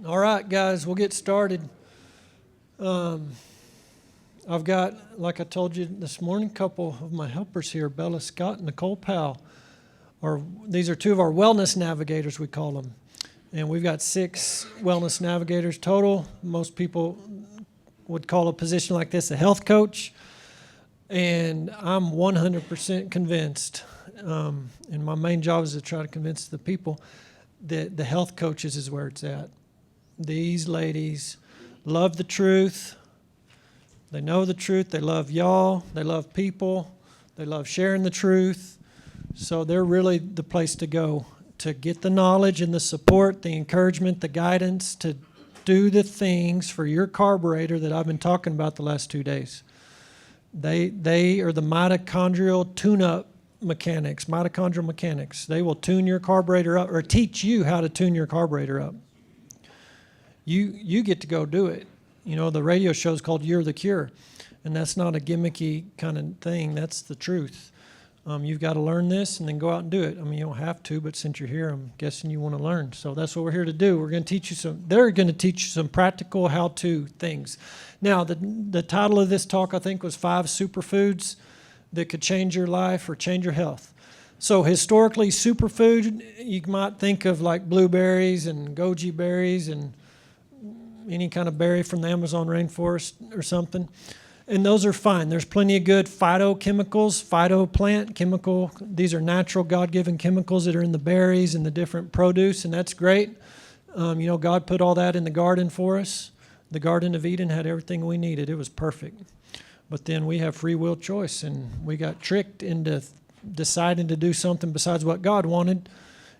All right, guys, we'll get started. I've got, like I told you this morning, a couple of my helpers here, Bella Scott and Nicole Powell. These are two of our wellness navigators, we call them. And we've got 6 wellness navigators total. Most people would call a position like this a health coach. And I'm 100% convinced, and my main job is to try to convince the people that the health coaches is where it's at. These ladies love the truth. They know the truth. They love y'all. They love people. They love sharing the truth. So they're really the place to go to get the knowledge and the support, the encouragement, the guidance to do the things for your carburetor that I've been talking about the last 2 days. They are the mitochondrial tune-up mechanics, mitochondrial mechanics. They will tune your carburetor up or teach you how to tune your carburetor up. You get to go do it. You know, the radio show is called You're the Cure, and that's not a gimmicky kind of thing. That's the truth. You've got to learn this and then go out and do it. I mean, you don't have to, but since you're here, I'm guessing you want to learn. So that's what we're here to do. We're going to teach you they're going to teach you some practical how-to things. Now, the title of this talk, I think, was 5 superfoods that could change your life or change your health. So historically, superfood, you might think of like blueberries and goji berries and any kind of berry from the Amazon rainforest or something. And those are fine. There's plenty of good phytochemicals, phytoplant chemical. These are natural God-given chemicals that are in the berries and the different produce, and that's great. God put all that in the garden for us. The Garden of Eden had everything we needed. It was perfect. But then we have free will choice, and we got tricked into deciding to do something besides what God wanted.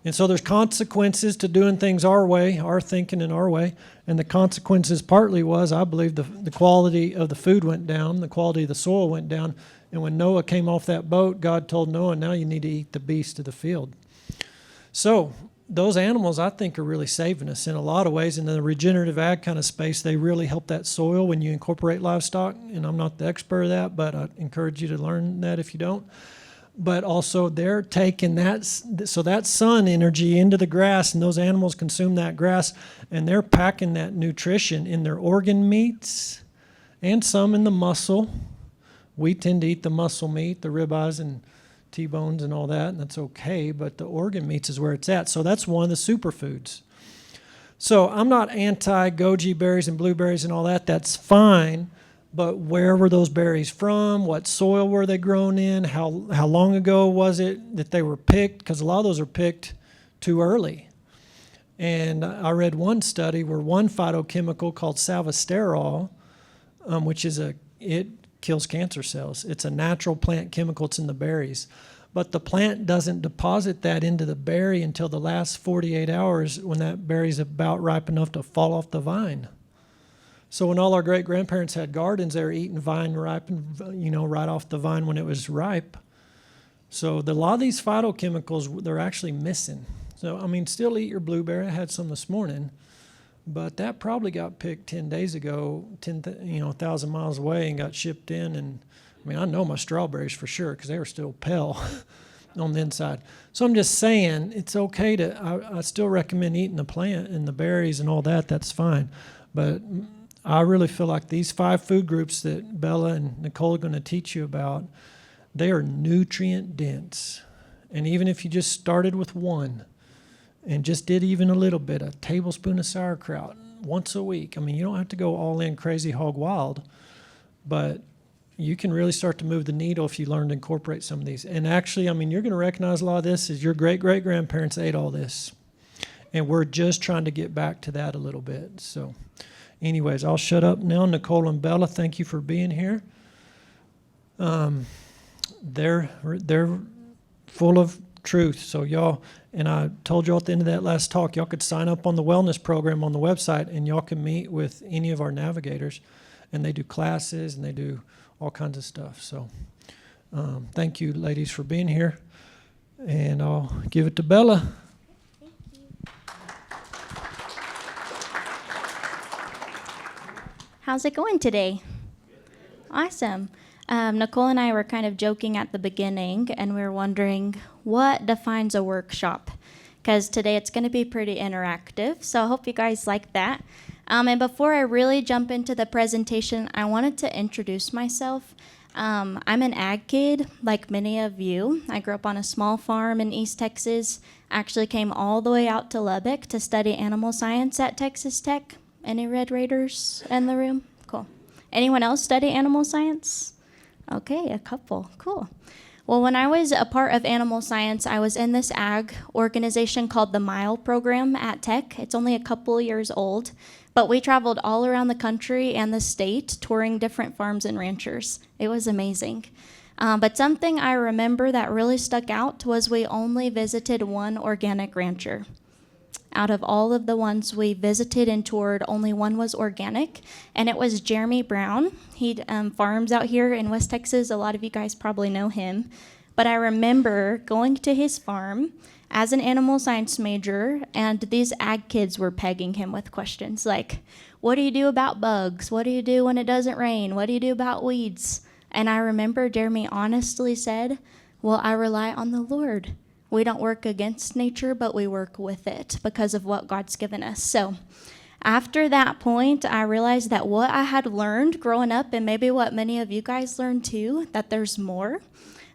And so there's consequences to doing things our way, our thinking in our way. And the consequences partly was, I believe, the quality of the food went down, the quality of the soil went down. And when Noah came off that boat, God told Noah, now you need to eat the beast of the field. So those animals, I think, are really saving us in a lot of ways. In the regenerative ag kind of space, they really help that soil when you incorporate livestock. And I'm not the expert of that, but I encourage you to learn that if you don't. But also they're taking that sun energy into the grass, and those animals consume that grass, and they're packing that nutrition in their organ meats and some in the muscle. We tend to eat the muscle meat, the ribeyes and T-bones and all that, and that's okay, but the organ meats is where it's at. So that's one of the superfoods. So I'm not anti-goji berries and blueberries and all that. That's fine. But where were those berries from? What soil were they grown in? How long ago was it that they were picked? Because a lot of those are picked too early. And I read one study where one phytochemical called salvesterol, which is it kills cancer cells. It's a natural plant chemical. It's in the berries. But the plant doesn't deposit that into the berry until the last 48 hours when that berry's about ripe enough to fall off the vine. So when all our great-grandparents had gardens, they were eating vine ripe, right off the vine when it was ripe. So a lot of these phytochemicals, they're actually missing. So, still eat your blueberry. I had some this morning, but that probably got picked 10 days ago, 1,000 miles away and got shipped in. And, I know my strawberries for sure because they were still pale on the inside. So I'm just saying it's okay I still recommend eating the plant and the berries and all that. That's fine. But I really feel like these 5 food groups that Bella and Nicole are going to teach you about, they are nutrient dense. And even if you just started with one and just did even a little bit, a tablespoon of sauerkraut once a week, you don't have to go all in crazy hog wild, but you can really start to move the needle if you learn to incorporate some of these. And actually, you're going to recognize a lot of this as your great-great-grandparents ate all this. And we're just trying to get back to that a little bit, so... Anyways, I'll shut up now. Nicole and Bella, thank you for being here. They're full of truth. So y'all, and I told y'all at the end of that last talk, y'all could sign up on the wellness program on the website, and y'all can meet with any of our navigators. And they do classes, and they do all kinds of stuff. So thank you, ladies, for being here. And I'll give it to Bella. How's it going today? Awesome. Nicole and I were kind of joking at the beginning, and we were wondering what defines a workshop. because today it's going to be pretty interactive. So I hope you guys like that. And before I really jump into the presentation, I wanted to introduce myself. I'm an ag kid, like many of you. I grew up on a small farm in East Texas. Actually came all the way out to Lubbock to study animal science at Texas Tech. Any Red Raiders in the room? Cool. Anyone else study animal science? Okay, a couple. Cool. Well, when I was a part of animal science, I was in this ag organization called the MILE program at Tech. It's only a couple years old, but we traveled all around the country and the state touring different farms and ranchers. It was amazing. But something I remember that really stuck out was we only visited one organic rancher. Out of all of the ones we visited and toured, only one was organic, and it was Jeremy Brown. He farms out here in West Texas. A lot of you guys probably know him. But I remember going to his farm as an animal science major, and these ag kids were pegging him with questions like, what do you do about bugs? What do you do when it doesn't rain? What do you do about weeds? And I remember Jeremy honestly said, well, I rely on the Lord. We don't work against nature, but we work with it because of what God's given us. So after that point, I realized that what I had learned growing up, and maybe what many of you guys learned too, that there's more.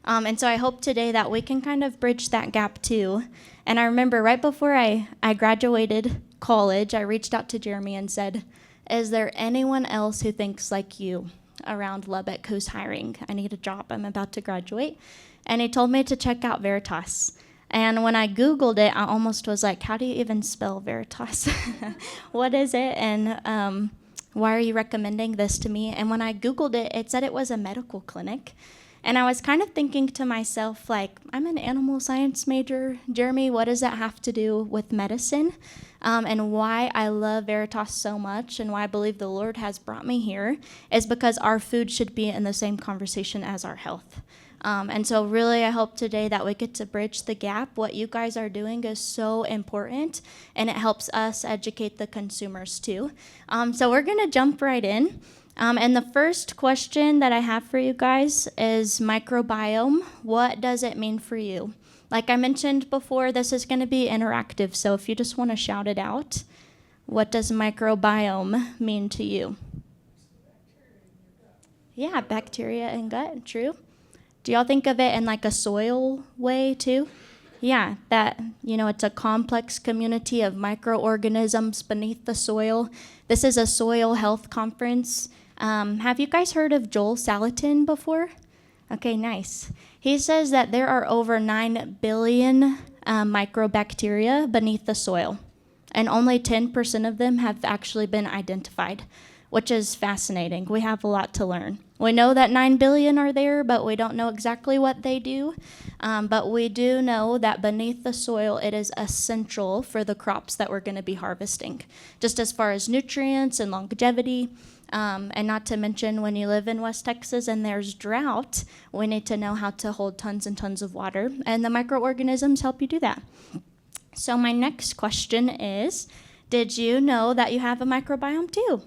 And so I hope today that we can kind of bridge that gap too. And I remember right before I graduated college, I reached out to Jeremy and said, is there anyone else who thinks like you around Lubbock who's hiring? I need a job. I'm about to graduate. And he told me to check out Veritas. And when I Googled it, I almost was like, how do you even spell Veritas? What is it? And why are you recommending this to me? And when I Googled it, it said it was a medical clinic. And I was kind of thinking to myself, like, I'm an animal science major. Jeremy, what does that have to do with medicine? And why I love Veritas so much and why I believe the Lord has brought me here is because our food should be in the same conversation as our health. And so really, I hope today that we get to bridge the gap. What you guys are doing is so important, and it helps us educate the consumers too. So we're going to jump right in. And the first question that I have for you guys is microbiome. What does it mean for you? Like I mentioned before, this is going to be interactive. So if you just want to shout it out, what does microbiome mean to you? Yeah, bacteria in gut, true. Do y'all think of it in like a soil way too? Yeah, that, it's a complex community of microorganisms beneath the soil. This is a soil health conference. Have you guys heard of Joel Salatin before? Okay, nice. He says that there are over 9 billion microbacteria beneath the soil, and only 10% of them have actually been identified, which is fascinating. We have a lot to learn. We know that 9 billion are there, but we don't know exactly what they do. But we do know that beneath the soil, it is essential for the crops that we're going to be harvesting, just as far as nutrients and longevity. And not to mention, when you live in West Texas and there's drought, we need to know how to hold tons and tons of water. And the microorganisms help you do that. So my next question is, did you know that you have a microbiome too?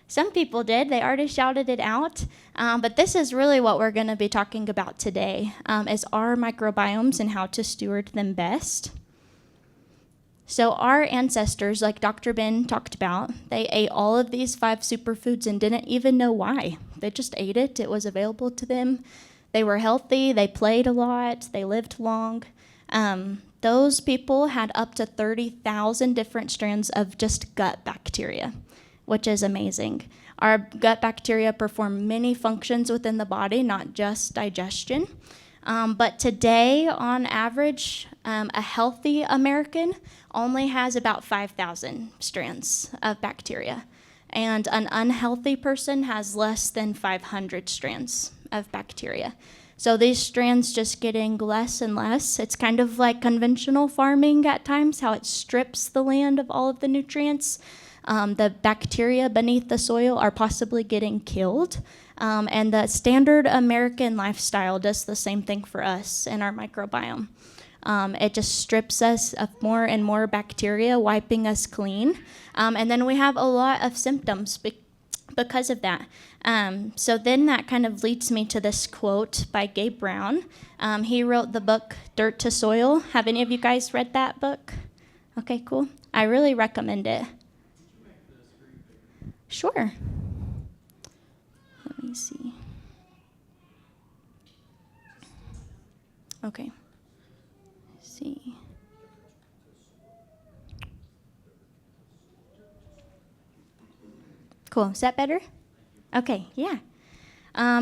Some people did. They already shouted it out. But this is really what we're going to be talking about today, is our microbiomes and how to steward them best. So our ancestors, like Dr. Ben talked about, they ate all of these 5 superfoods and didn't even know why. They just ate it. It was available to them. They were healthy. They played a lot. They lived long. Those people had up to 30,000 different strands of just gut bacteria, which is amazing. Our gut bacteria perform many functions within the body, not just digestion. But today, on average, a healthy American only has about 5,000 strands of bacteria. And an unhealthy person has less than 500 strands of bacteria. So these strands just getting less and less. It's kind of like conventional farming at times, how it strips the land of all of the nutrients. The bacteria beneath the soil are possibly getting killed. And the standard American lifestyle does the same thing for us in our microbiome. It just strips us of more and more bacteria, wiping us clean. And then we have a lot of symptoms because of that. So then that kind of leads me to this quote by Gabe Brown. He wrote the book Dirt to Soil. Have any of you guys read that book? Okay, cool. I really recommend it. Sure. Let me see. Okay. Let's see. Cool. Is that better? Okay, yeah.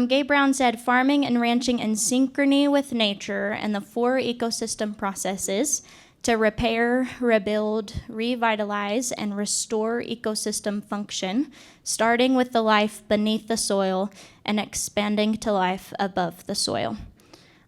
Gabe Brown said, farming and ranching in synchrony with nature and the 4 ecosystem processes to repair, rebuild, revitalize, and restore ecosystem function, starting with the life beneath the soil and expanding to life above the soil.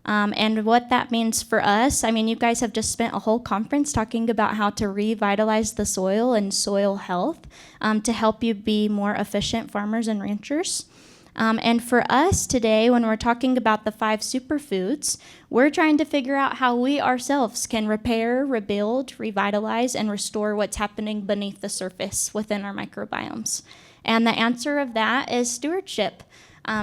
And what that means for us, I mean, you guys have just spent a whole conference talking about how to revitalize the soil and soil health to help you be more efficient farmers and ranchers. And for us today, when we're talking about the 5 superfoods, we're trying to figure out how we ourselves can repair, rebuild, revitalize, and restore what's happening beneath the surface within our microbiomes. And the answer of that is stewardship.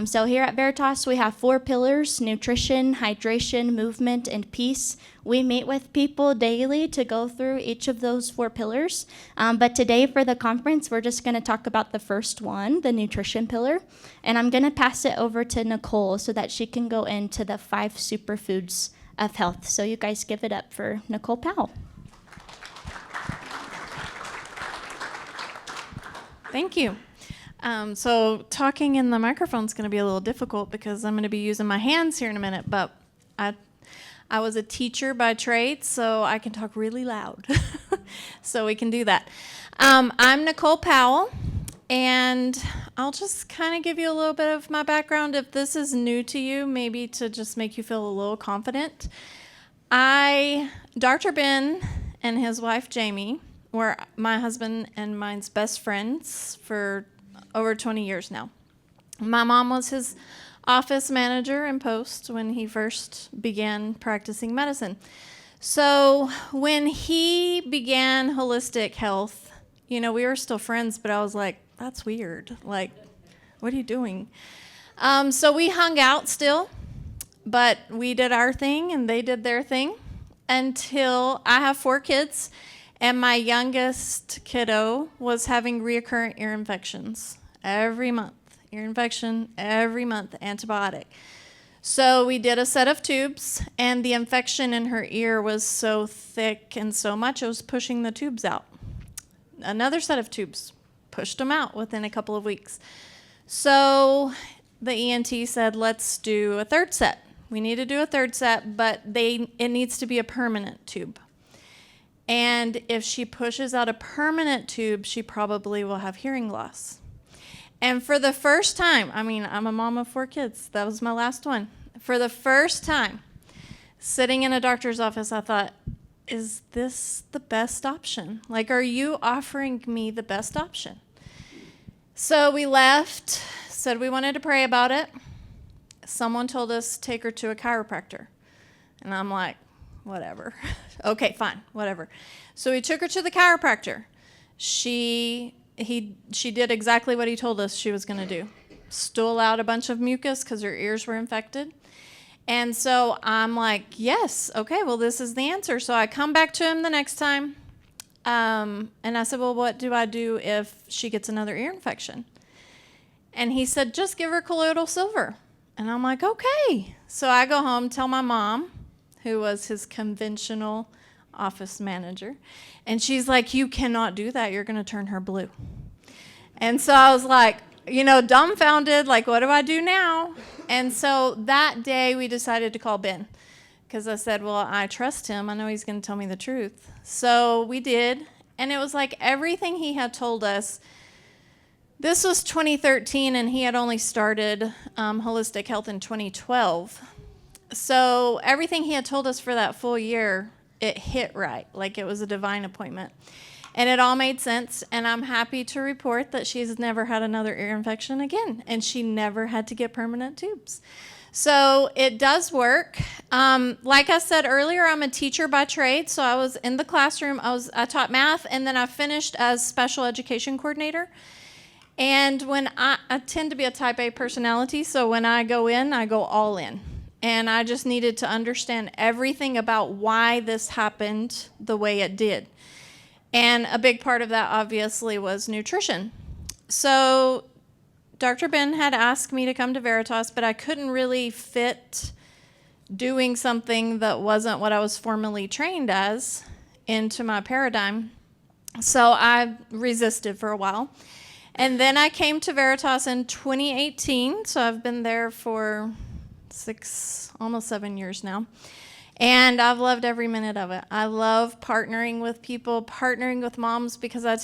So here at Veritas, we have 4 pillars: nutrition, hydration, movement, and peace. We meet with people daily to go through each of those 4 pillars. But today for the conference, we're just going to talk about the first one, the nutrition pillar. And I'm going to pass it over to Nicole so that she can go into the 5 superfoods of health. So you guys give it up for Nicole Powell. Thank you. So talking in the microphone is going to be a little difficult because I'm going to be using my hands here in a minute, but I was a teacher by trade, so I can talk really loud. So we can do that. I'm Nicole Powell, and I'll just kind of give you a little bit of my background. If this is new to you, maybe to just make you feel a little confident. Dr. Ben and his wife, Jamie, were my husband and mine's best friends for over 20 years now. My mom was his office manager in Post when he first began practicing medicine. So when he began holistic health, we were still friends, but I was like, that's weird. Like, what are you doing? So we hung out still, but we did our thing and they did their thing until I have 4 kids. And my youngest kiddo was having recurrent ear infections every month. Ear infection every month, antibiotic. So we did a set of tubes, and the infection in her ear was so thick and so much, it was pushing the tubes out. Another set of tubes, pushed them out within a couple of weeks. So the ENT said, let's do a 3rd set. We need to do a 3rd set, but it needs to be a permanent tube. And if she pushes out a permanent tube, she probably will have hearing loss. And for the first time, I'm a mom of 4 kids. That was my last one. For the first time, sitting in a doctor's office, I thought, is this the best option? Like, are you offering me the best option? So we left, said we wanted to pray about it. Someone told us, take her to a chiropractor. And I'm like, whatever. Okay, fine, whatever. So we took her to the chiropractor. She did exactly what he told us she was going to do. Stool out a bunch of mucus because her ears were infected. And so I'm like, yes, okay, well, this is the answer. So I come back to him the next time, and I said, well, what do I do if she gets another ear infection? And he said, just give her colloidal silver. And I'm like, okay. So I go home, tell my mom, who was his conventional office manager, and she's like, you cannot do that. You're going to turn her blue. And so I was like, dumbfounded, like, what do I do now? And so that day we decided to call Ben because I said, well, I trust him. I know he's going to tell me the truth. So we did, and it was like everything he had told us. This was 2013, and he had only started Holistic Health in 2012. So everything he had told us for that full year, it hit right, like it was a divine appointment. And it all made sense, and I'm happy to report that she's never had another ear infection again, and she never had to get permanent tubes. So it does work. Like I said earlier, I'm a teacher by trade, so I was in the classroom. I taught math, and then I finished as special education coordinator. And when I tend to be a type A personality, so when I go in, I go all in. And I just needed to understand everything about why this happened the way it did. And a big part of that, obviously, was nutrition. So Dr. Ben had asked me to come to Veritas, but I couldn't really fit doing something that wasn't what I was formally trained as into my paradigm. So I resisted for a while. And then I came to Veritas in 2018, so I've been there for almost 7 years now. And I've loved every minute of it. I love partnering with people, partnering with moms, because I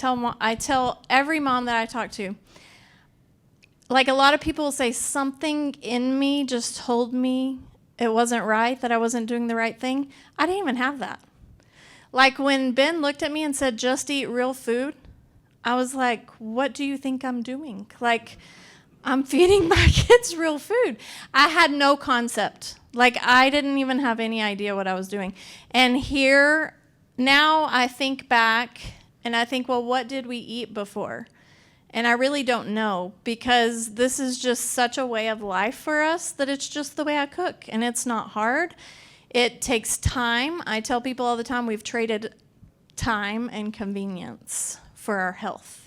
tell every mom that I talk to, like a lot of people will say, something in me just told me it wasn't right, that I wasn't doing the right thing. I didn't even have that. Like when Ben looked at me and said, just eat real food, I was like, what do you think I'm doing? Like, I'm feeding my kids real food. I had no concept. Like, I didn't even have any idea what I was doing. And here, now I think back and I think, well, what did we eat before? And I really don't know, because this is just such a way of life for us that it's just the way I cook. And it's not hard. It takes time. I tell people all the time, we've traded time and convenience for our health.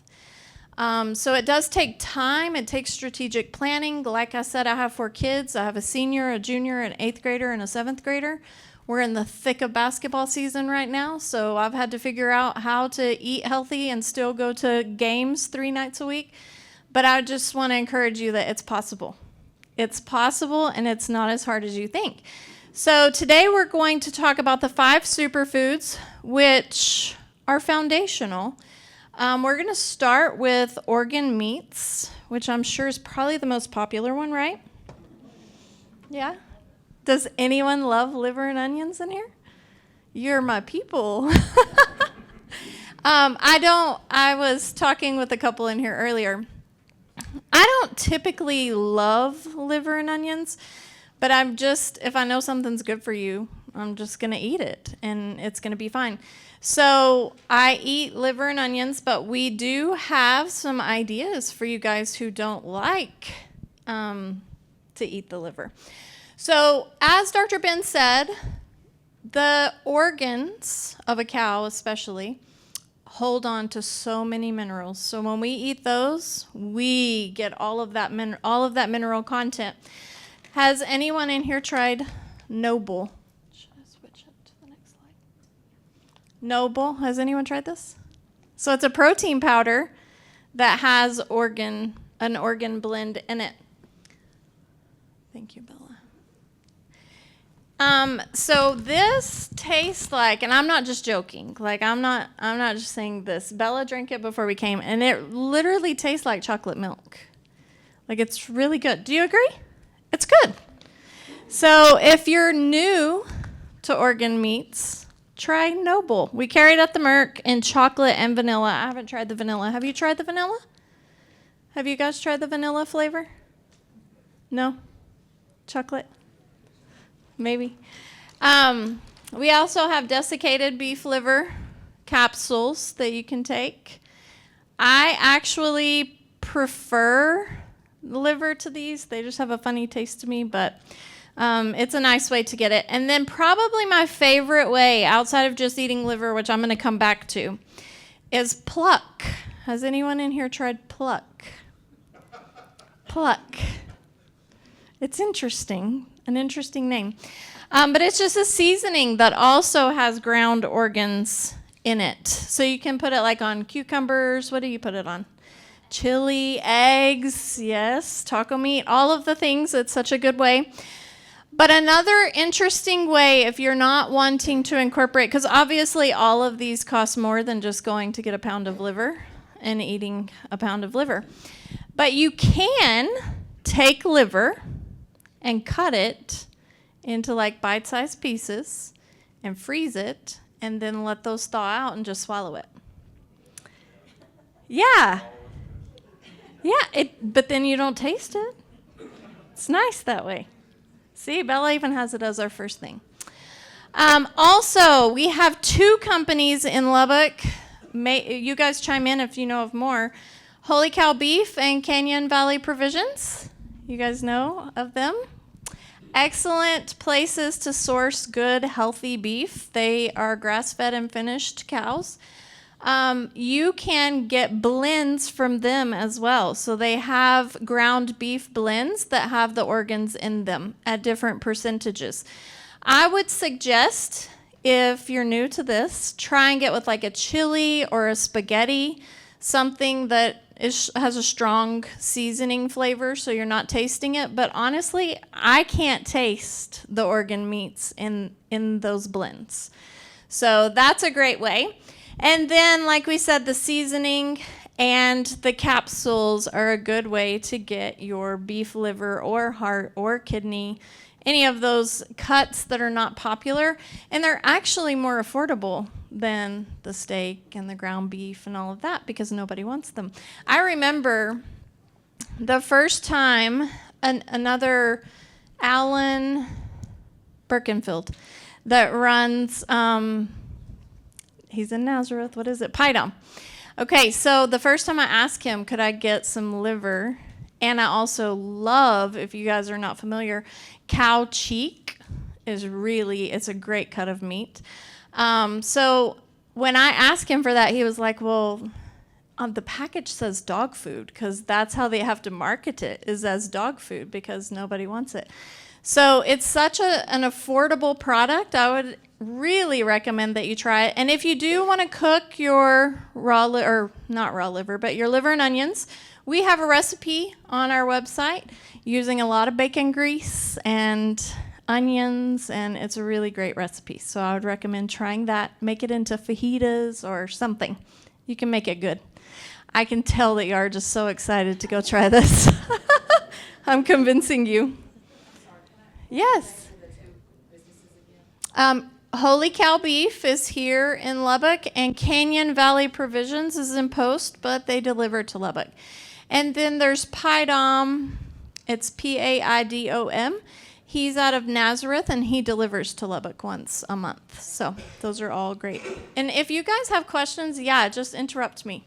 So it does take time. It takes strategic planning. Like I said, I have 4 kids. I have a senior, a junior, an 8th grader, and a 7th grader. We're in the thick of basketball season right now, so I've had to figure out how to eat healthy and still go to games 3 nights a week. But I just want to encourage you that it's possible. It's possible, and it's not as hard as you think. So today we're going to talk about the 5 superfoods, which are foundational. We're going to start with organ meats, which I'm sure is probably the most popular one, right? Yeah? Does anyone love liver and onions in here? You're my people. I was talking with a couple in here earlier. I don't typically love liver and onions, but if I know something's good for you, I'm just going to eat it, and it's going to be fine. So I eat liver and onions, but we do have some ideas for you guys who don't like to eat the liver. So as Dr. Ben said, the organs of a cow especially hold on to so many minerals. So when we eat those, we get all of that mineral content. Has anyone in here tried Noble? Should I switch up to the next slide? Noble, has anyone tried this? So it's a protein powder that has an organ blend in it. Thank you, Bella. So this tastes like, and I'm not just joking, like I'm not just saying this. Bella drank it before we came, and it literally tastes like chocolate milk. Like, it's really good. Do you agree? It's good. So if you're new to organ meats, try Noble. We carry it at the Merc in chocolate and vanilla. I haven't tried the vanilla. Have you tried the vanilla? Have you guys tried the vanilla flavor? No? Chocolate? Maybe. We also have desiccated beef liver capsules that you can take. I actually prefer liver to these. They just have a funny taste to me, but it's a nice way to get it. And then probably my favorite way, outside of just eating liver, which I'm going to come back to, is pluck. Has anyone in here tried pluck? Pluck. It's interesting. An interesting name. But it's just a seasoning that also has ground organs in it. So you can put it like on cucumbers. What do you put it on? Chili, eggs, yes, taco meat, all of the things. It's such a good way. But another interesting way, if you're not wanting to incorporate, because obviously all of these cost more than just going to get a pound of liver and eating a pound of liver. But you can take liver and cut it into like bite-sized pieces and freeze it and then let those thaw out and just swallow it. Yeah. Yeah, but then you don't taste it. It's nice that way. See, Bella even has it as our first thing. Also, we have 2 companies in Lubbock. You guys chime in if you know of more. Holy Cow Beef and Canyon Valley Provisions. You guys know of them? Excellent places to source good, healthy beef. They are grass-fed and finished cows. You can get blends from them as well. So they have ground beef blends that have the organs in them at different percentages. I would suggest, if you're new to this, try and get with like a chili or a spaghetti, something that has a strong seasoning flavor so you're not tasting it. But honestly, I can't taste the organ meats in those blends. So that's a great way. And then, like we said, the seasoning and the capsules are a good way to get your beef liver or heart or kidney, any of those cuts that are not popular. And they're actually more affordable than the steak and the ground beef and all of that because nobody wants them. I remember the first time another Alan Birkenfield that runs, he's in Nazareth, what is it? Pidom. Okay, so the first time I asked him, could I get some liver? And I also love, if you guys are not familiar, cow cheek is really, it's a great cut of meat. So when I asked him for that, he was like, well, the package says dog food because that's how they have to market it, is as dog food because nobody wants it. So it's such an affordable product. I would really recommend that you try it. And if you do want to cook your not raw liver, but your liver and onions, we have a recipe on our website using a lot of bacon grease and onions, and it's a really great recipe. So I would recommend trying that. Make it into fajitas or something. You can make it good. I can tell that you are just so excited to go try this. I'm convincing you. Yes. Holy Cow Beef is here in Lubbock, and Canyon Valley Provisions is in Post, but they deliver to Lubbock. And then there's Pidom. It's Paidom. He's out of Nazareth, and he delivers to Lubbock once a month. So those are all great. And if you guys have questions, yeah, just interrupt me.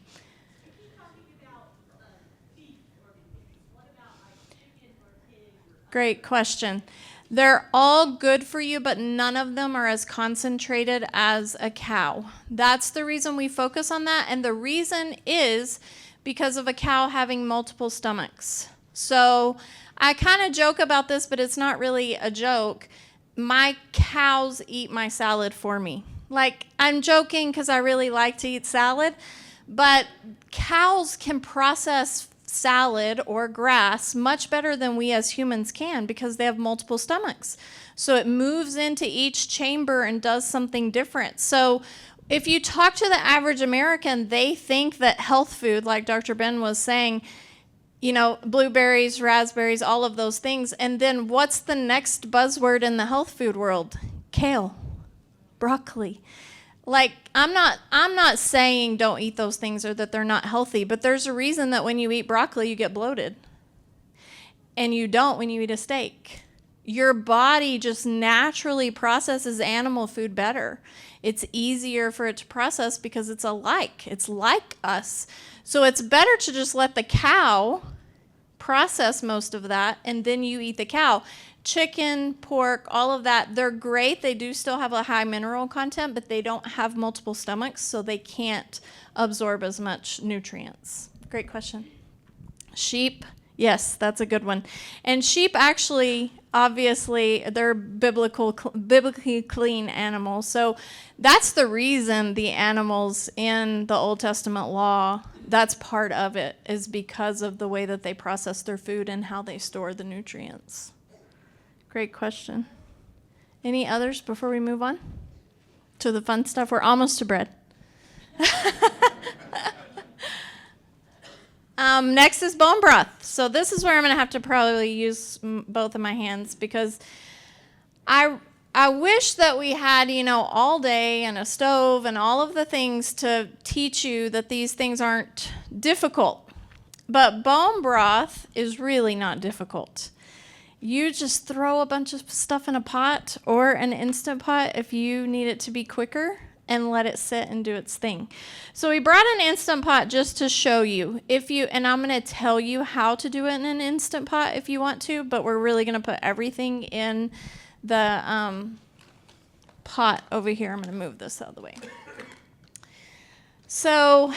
Great question. They're all good for you, but none of them are as concentrated as a cow. That's the reason we focus on that. And the reason is because of a cow having multiple stomachs. So I kind of joke about this, but it's not really a joke. My cows eat my salad for me. Like, I'm joking because I really like to eat salad, but cows can process salad or grass much better than we as humans can because they have multiple stomachs. So it moves into each chamber and does something different. So if you talk to the average American, they think that health food, like Dr. Ben was saying, you know, blueberries, raspberries, all of those things. And then what's the next buzzword in the health food world? Kale, broccoli. Like, I'm not saying don't eat those things or that they're not healthy, but there's a reason that when you eat broccoli, you get bloated. And you don't when you eat a steak. Your body just naturally processes animal food better. It's easier for it to process because it's like us. So it's better to just let the cow process most of that, and then you eat the cow. Chicken, pork, all of that, they're great. They do still have a high mineral content, but they don't have multiple stomachs, so they can't absorb as much nutrients. Great question. Sheep, yes, that's a good one. And sheep actually, obviously, they're biblically clean animals. So that's the reason the animals in the Old Testament law, that's part of it, is because of the way that they process their food and how they store the nutrients. Great question. Any others before we move on to the fun stuff? We're almost to bread. Next is bone broth. So this is where I'm going to have to probably use both of my hands because I wish that we had, all day and a stove and all of the things to teach you that these things aren't difficult. But bone broth is really not difficult. You just throw a bunch of stuff in a pot or an Instant Pot if you need it to be quicker, and let it sit and do its thing. So we brought an Instant Pot just to show you. And I'm going to tell you how to do it in an Instant Pot if you want to, but we're really going to put everything in the pot over here. I'm going to move this out of the way. So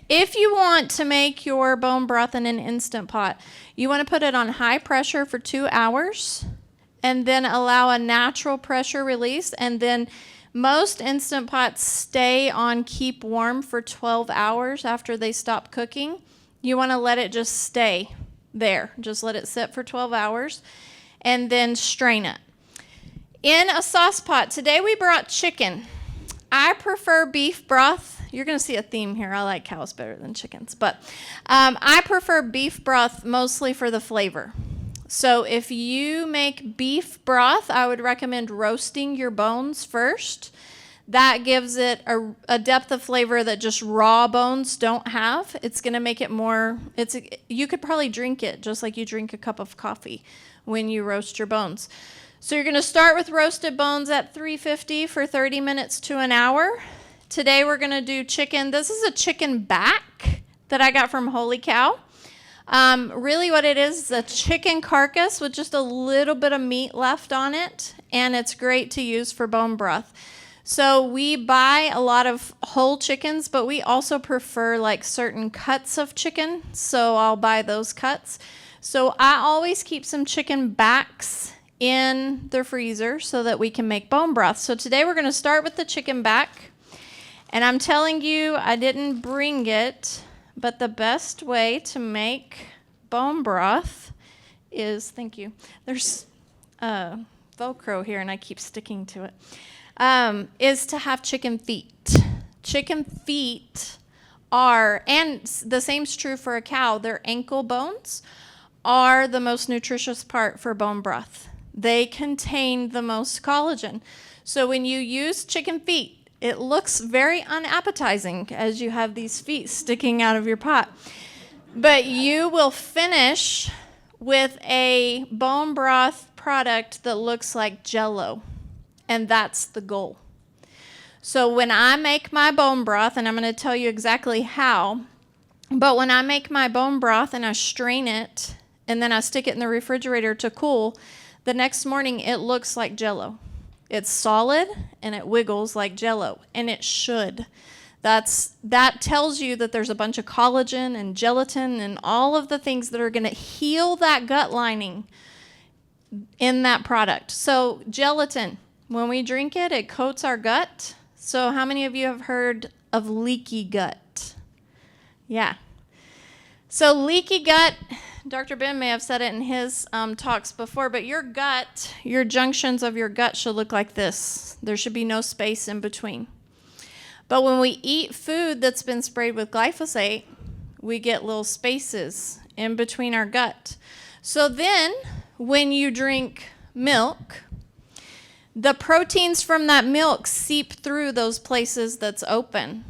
if you want to make your bone broth in an Instant Pot, you want to put it on high pressure for 2 hours and then allow a natural pressure release. And then most Instant Pots stay on keep warm for 12 hours after they stop cooking. You want to let it just stay there. Just let it sit for 12 hours and then strain it. In a sauce pot, today we brought chicken. I prefer beef broth. You're going to see a theme here. I like cows better than chickens. But I prefer beef broth mostly for the flavor. So if you make beef broth, I would recommend roasting your bones first. That gives it a depth of flavor that just raw bones don't have. It's going to make it more, you could probably drink it just like you drink a cup of coffee when you roast your bones. So you're going to start with roasted bones at 350 for 30 minutes to an hour. Today we're going to do chicken. This is a chicken back that I got from Holy Cow. Really what it is a chicken carcass with just a little bit of meat left on it, and it's great to use for bone broth. So we buy a lot of whole chickens, but we also prefer like certain cuts of chicken, so I'll buy those cuts. So I always keep some chicken backs in the freezer so that we can make bone broth. So today we're going to start with the chicken back, and I'm telling you I didn't bring it, but the best way to make bone broth is, thank you, there's Velcro here and I keep sticking to it, is to have chicken feet. Chicken feet are, and the same's true for a cow, their ankle bones are the most nutritious part for bone broth. They contain the most collagen. So when you use chicken feet, it looks very unappetizing as you have these feet sticking out of your pot. But you will finish with a bone broth product that looks like Jell-O. And that's the goal. So when I make my bone broth, and I'm going to tell you exactly how, but when I make my bone broth and I strain it, and then I stick it in the refrigerator to cool, the next morning it looks like Jell-O. It's solid and it wiggles like Jell-O, and it should. That tells you that there's a bunch of collagen and gelatin and all of the things that are going to heal that gut lining in that product. So gelatin, when we drink it, it coats our gut. So how many of you have heard of leaky gut? Yeah. So leaky gut, Dr. Ben may have said it in his talks before, but your gut, your junctions of your gut should look like this. There should be no space in between. But when we eat food that's been sprayed with glyphosate, we get little spaces in between our gut. So then when you drink milk, the proteins from that milk seep through those places that's open.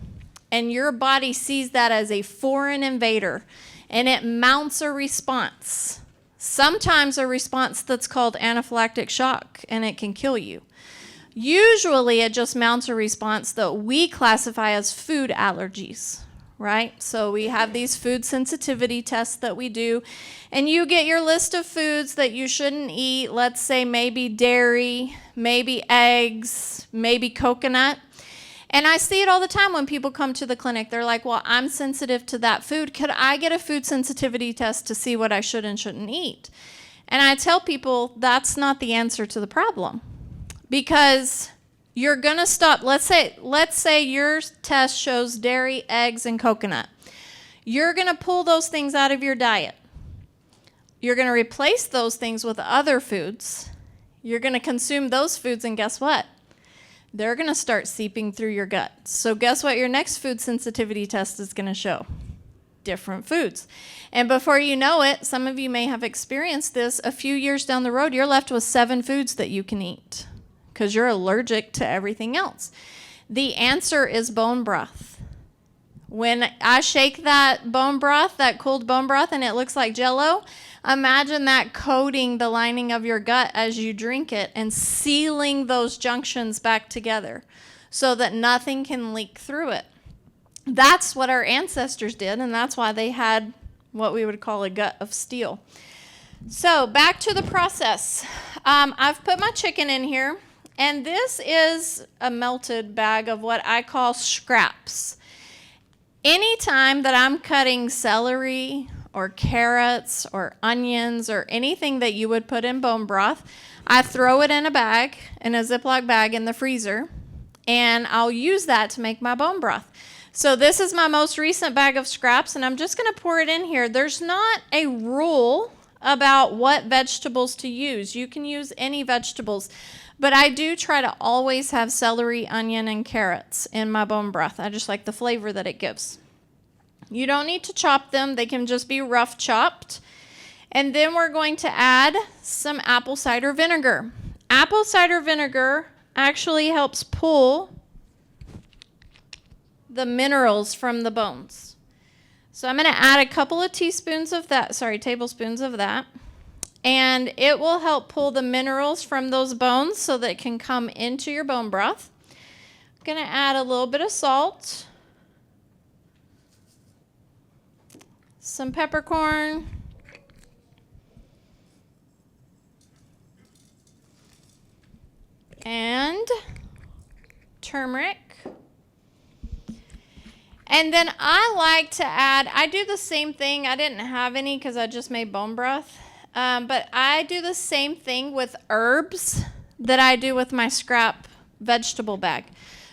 And your body sees that as a foreign invader. And it mounts a response, sometimes a response that's called anaphylactic shock, and it can kill you. Usually it just mounts a response that we classify as food allergies, right? So we have these food sensitivity tests that we do, and you get your list of foods that you shouldn't eat. Let's say maybe dairy, maybe eggs, maybe coconut. And I see it all the time when people come to the clinic. They're like, well, I'm sensitive to that food. Could I get a food sensitivity test to see what I should and shouldn't eat? And I tell people that's not the answer to the problem. Because you're going to stop. Let's say your test shows dairy, eggs, and coconut. You're going to pull those things out of your diet. You're going to replace those things with other foods. You're going to consume those foods, and guess what? They're going to start seeping through your gut. So guess what your next food sensitivity test is going to show? Different foods. And before you know it, some of you may have experienced this, a few years down the road, you're left with 7 foods that you can eat because you're allergic to everything else. The answer is bone broth. When I shake that bone broth, that cooled bone broth, and it looks like Jell-O, imagine that coating the lining of your gut as you drink it and sealing those junctions back together. so that nothing can leak through it. That's what our ancestors did, and that's why they had what we would call a gut of steel. So back to the process. I've put my chicken in here, and this is a melted bag of what I call scraps. Anytime that I'm cutting celery or carrots or onions or anything that you would put in bone broth, I throw it in a bag, in a Ziploc bag in the freezer, and I'll use that to make my bone broth. So this is my most recent bag of scraps, and I'm just going to pour it in here. There's not a rule about what vegetables to use. You can use any vegetables, but I do try to always have celery, onion, and carrots in my bone broth. I just like the flavor that it gives. You don't need to chop them. They can just be rough chopped. And then we're going to add some apple cider vinegar. Apple cider vinegar actually helps pull the minerals from the bones. So I'm going to add a couple of tablespoons of that. And it will help pull the minerals from those bones so that it can come into your bone broth. I'm going to add a little bit of salt, some peppercorn, and turmeric. And then I like to add, I do the same thing. I didn't have any because I just made bone broth. But I do the same thing with herbs that I do with my scrap vegetable bag.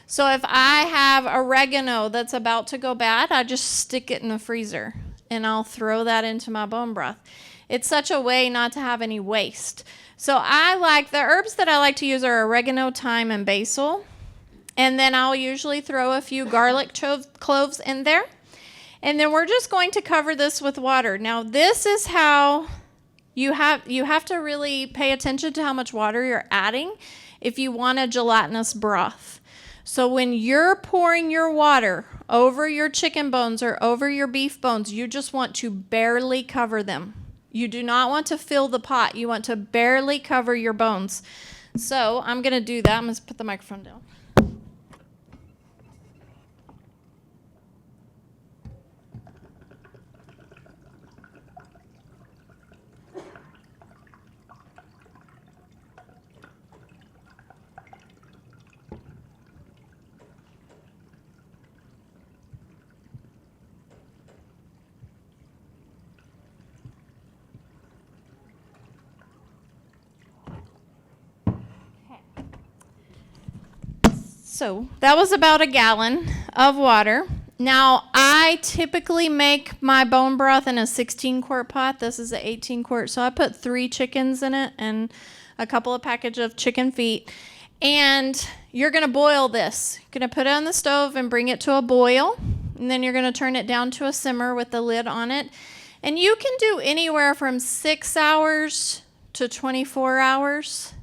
So if I have oregano that's about to go bad, I just stick it in the freezer and I'll throw that into my bone broth. It's such a way not to have any waste. So the herbs that I like to use are oregano, thyme, and basil. And then I'll usually throw a few garlic cloves in there. And then we're just going to cover this with water. Now this is how you have to really pay attention to how much water you're adding if you want a gelatinous broth. So when you're pouring your water over your chicken bones or over your beef bones, you just want to barely cover them. You do not want to fill the pot. You want to barely cover your bones. So I'm going to do that. I'm going to put the microphone down. So that was about a gallon of water. Now, I typically make my bone broth in a 16-quart pot. This is an 18-quart. So I put 3 chickens in it and a couple of packages of chicken feet. And you're going to boil this. You're going to put it on the stove and bring it to a boil. And then you're going to turn it down to a simmer with the lid on it. And you can do anywhere from 6 hours to 24 hours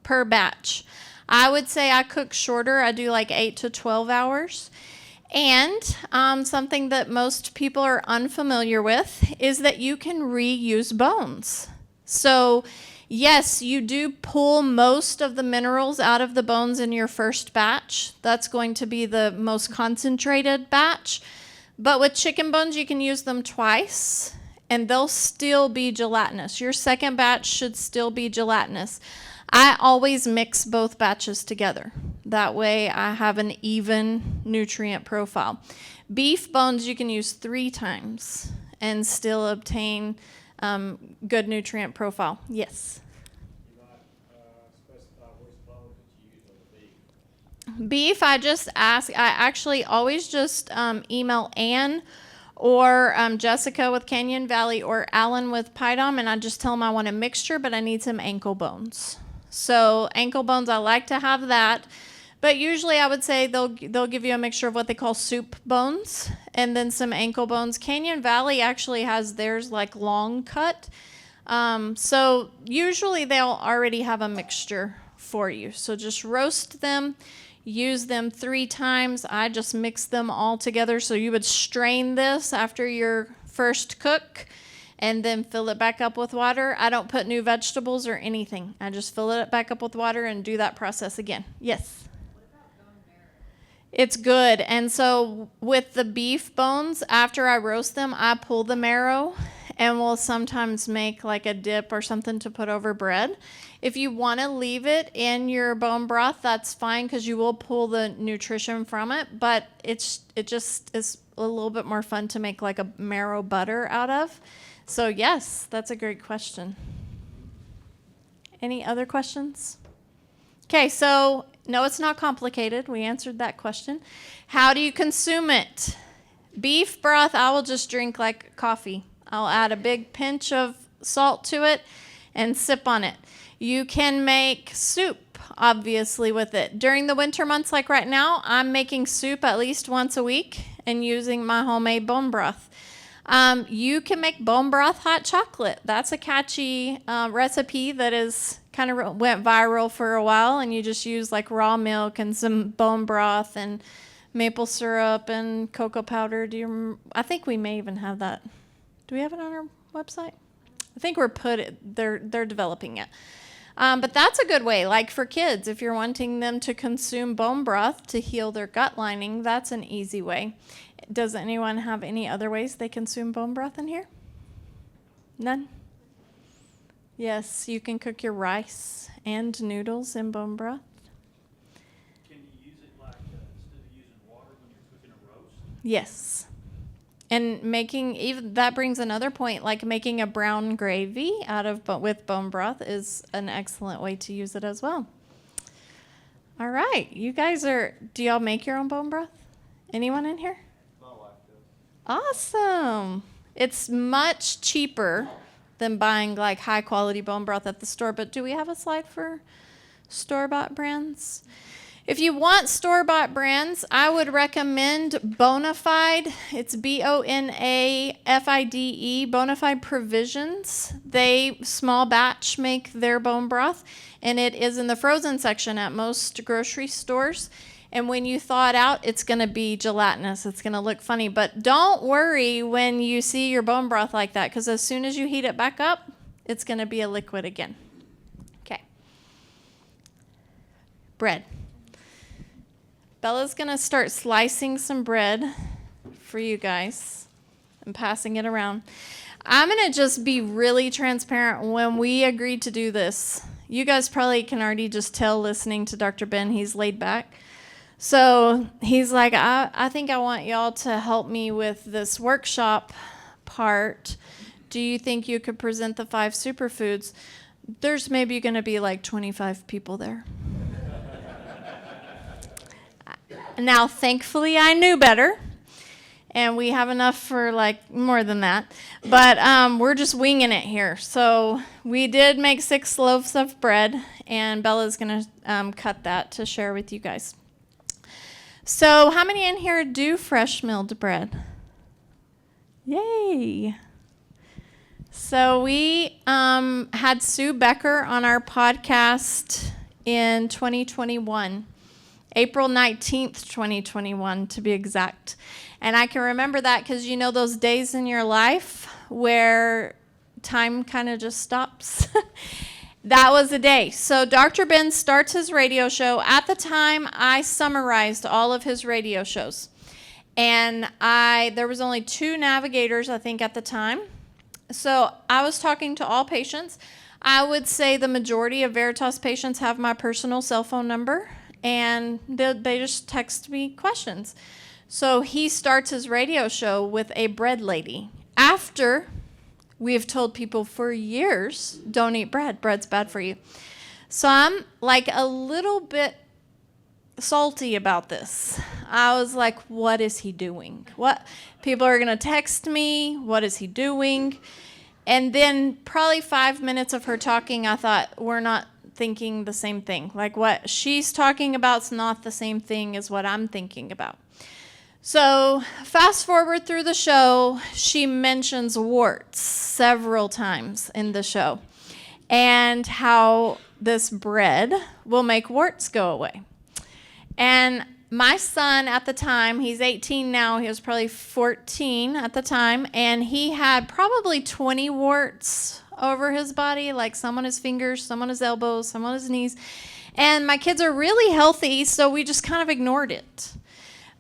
per batch. I would say I cook shorter. I do like 8 to 12 hours. And something that most people are unfamiliar with is that you can reuse bones. So yes, you do pull most of the minerals out of the bones in your first batch. That's going to be the most concentrated batch. But with chicken bones, you can use them twice, and they'll still be gelatinous. Your second batch should still be gelatinous. I always mix both batches together. That way I have an even nutrient profile. Beef bones you can use 3 times and still obtain good nutrient profile. Yes? You might specify which bones that you use on the beef. Beef, I actually always just email Ann or Jessica with Canyon Valley or Alan with Pydom, and I just tell them I want a mixture, but I need some ankle bones. So ankle bones, I like to have that. But usually I would say they'll give you a mixture of what they call soup bones and then some ankle bones. Canyon Valley actually has theirs like long cut. So usually they'll already have a mixture for you. So just roast them, use them 3 times. I just mix them all together. So you would strain this after your first cook and then fill it back up with water. I don't put new vegetables or anything. I just fill it back up with water and do that process again. Yes? What about bone marrow? It's good. And so with the beef bones, after I roast them, I pull the marrow and we'll sometimes make like a dip or something to put over bread. If you want to leave it in your bone broth, that's fine because you will pull the nutrition from it. But it just is a little bit more fun to make like a marrow butter out of. So yes, that's a great question. Any other questions? Okay, so no, it's not complicated. We answered that question. How do you consume it? Beef broth, I will just drink like coffee. I'll add a big pinch of salt to it and sip on it. You can make soup, obviously, with it. During the winter months, like right now, I'm making soup at least once a week and using my homemade bone broth. You can make bone broth hot chocolate. That's a catchy recipe that is kind of went viral for a while, and you just use like raw milk and some bone broth and maple syrup and cocoa powder. I think we may even have that. Do we have it on our website? I think they're developing it. But that's a good way, like for kids, if you're wanting them to consume bone broth to heal their gut lining, that's an easy way. Does anyone have any other ways they consume bone broth in here? None? Yes, you can cook your rice and noodles in bone broth. Can you use it like, instead of using water when you're cooking a roast? Yes. And that brings another point, like making a brown gravy with bone broth is an excellent way to use it as well. All right, do y'all make your own bone broth? Anyone in here? My wife does. Awesome. It's much cheaper than buying like high quality bone broth at the store, but do we have a slide for store-bought brands? If you want store-bought brands, I would recommend Bonafide. It's Bonafide, Bonafide Provisions. They small batch make their bone broth, and it is in the frozen section at most grocery stores. And when you thaw it out, it's going to be gelatinous. It's going to look funny. But don't worry when you see your bone broth like that, because as soon as you heat it back up, it's going to be a liquid again. Okay. Bread. Bella's going to start slicing some bread for you guys and passing it around. I'm going to just be really transparent. When we agreed to do this, you guys probably can already just tell listening to Dr. Ben, he's laid back. So he's like, I think I want y'all to help me with this workshop part. Do you think you could present the 5 superfoods? There's maybe going to be like 25 people there. Now, thankfully, I knew better, and we have enough for like more than that. But we're just winging it here. So we did make 6 loaves of bread, and Bella's going to cut that to share with you guys. So how many in here do fresh milled bread? Yay. So we had Sue Becker on our podcast in 2021. April 19th, 2021, to be exact. And I can remember that because you know those days in your life where time kind of just stops? That was the day. So Dr. Ben starts his radio show. At the time, I summarized all of his radio shows. And there was only 2 navigators, I think, at the time. So I was talking to all patients. I would say the majority of Veritas patients have my personal cell phone number, and they just text me questions. So he starts his radio show with a bread lady. After we have told people for years, don't eat bread. Bread's bad for you. So I'm like a little bit salty about this. I was like, what is he doing? What? People are going to text me. What is he doing? And then probably 5 minutes of her talking, I thought, we're not thinking the same thing. Like what she's talking about is not the same thing as what I'm thinking about. So fast forward through the show, she mentions warts several times in the show and how this bread will make warts go away. And my son at the time, he's 18 now, he was probably 14 at the time, and he had probably 20 warts over his body, like some on his fingers, some on his elbows, some on his knees. And my kids are really healthy, so we just kind of ignored it.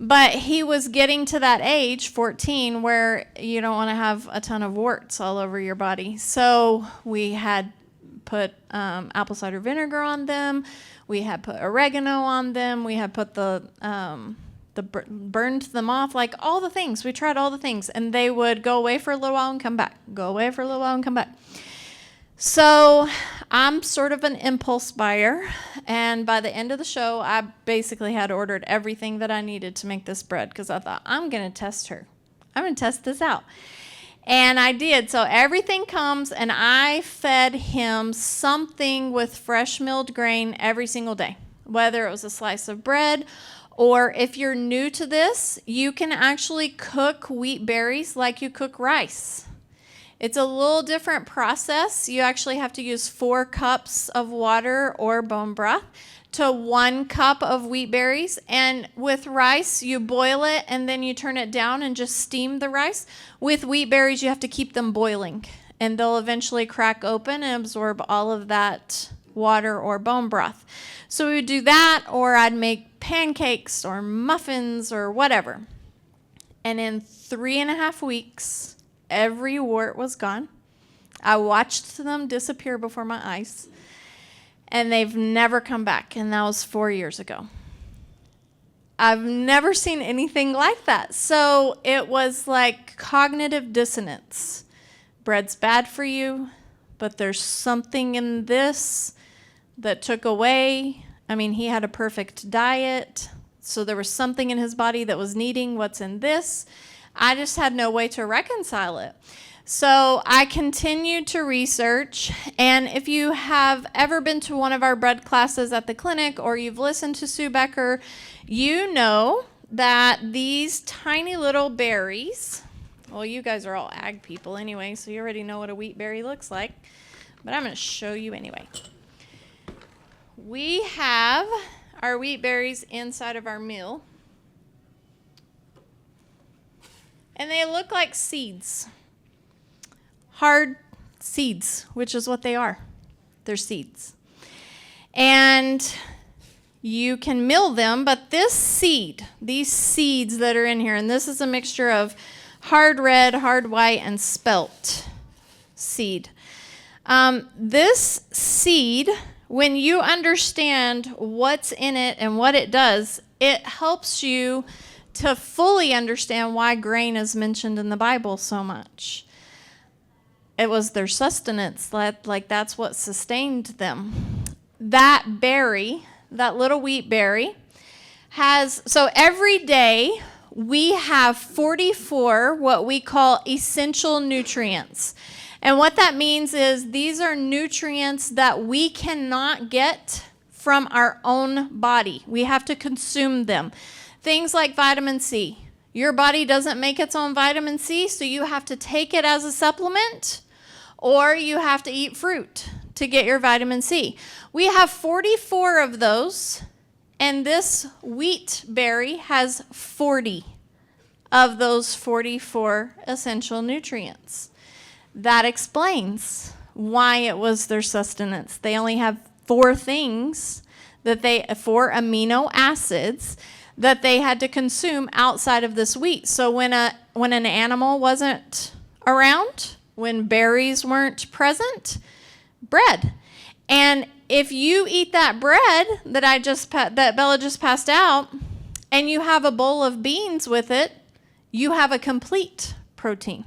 But he was getting to that age, 14, where you don't want to have a ton of warts all over your body. So we had put apple cider vinegar on them. We had put oregano on them. We had put burned them off, like all the things. We tried all the things, and they would go away for a little while and come back. Go away for a little while and come back. So I'm sort of an impulse buyer, and by the end of the show, I basically had ordered everything that I needed to make this bread because I thought, I'm going to test her. I'm going to test this out. And I did. So everything comes, and I fed him something with fresh milled grain every single day, whether it was a slice of bread, or if you're new to this, you can actually cook wheat berries like you cook rice. It's a little different process. You actually have to use 4 cups of water or bone broth to 1 cup of wheat berries. And with rice, you boil it and then you turn it down and just steam the rice. With wheat berries, you have to keep them boiling, and they'll eventually crack open and absorb all of that water or bone broth. So we would do that, or I'd make pancakes or muffins or whatever. And in 3.5 weeks, every wart was gone. I watched them disappear before my eyes, and they've never come back, and that was 4 years ago. I've never seen anything like that. So it was like cognitive dissonance. Bread's bad for you, but there's something in this that took away. I mean, he had a perfect diet, so there was something in his body that was needing what's in this. I just had no way to reconcile it. So I continued to research, and if you have ever been to one of our bread classes at the clinic, or you've listened to Sue Becker, you know that these tiny little berries, well, you guys are all ag people anyway, so you already know what a wheat berry looks like, but I'm going to show you anyway. We have our wheat berries inside of our meal, and they look like seeds. Hard seeds, which is what they are. They're seeds. And you can mill them, but this seed, these seeds that are in here, and this is a mixture of hard red, hard white, and spelt seed. This seed, when you understand what's in it and what it does, it helps you to fully understand why grain is mentioned in the Bible so much. It was their sustenance, like that's what sustained them. That berry, that little wheat berry, so every day we have 44 what we call essential nutrients. And what that means is these are nutrients that we cannot get from our own body. We have to consume them. Things like vitamin C. Your body doesn't make its own vitamin C, so you have to take it as a supplement, or you have to eat fruit to get your vitamin C. We have 44 of those, and this wheat berry has 40 of those 44 essential nutrients. That explains why it was their sustenance. They only have 4 things, 4 amino acids that they had to consume outside of this wheat. So when an animal wasn't around, when berries weren't present, bread. And if you eat that bread that Bella just passed out, and you have a bowl of beans with it, you have a complete protein.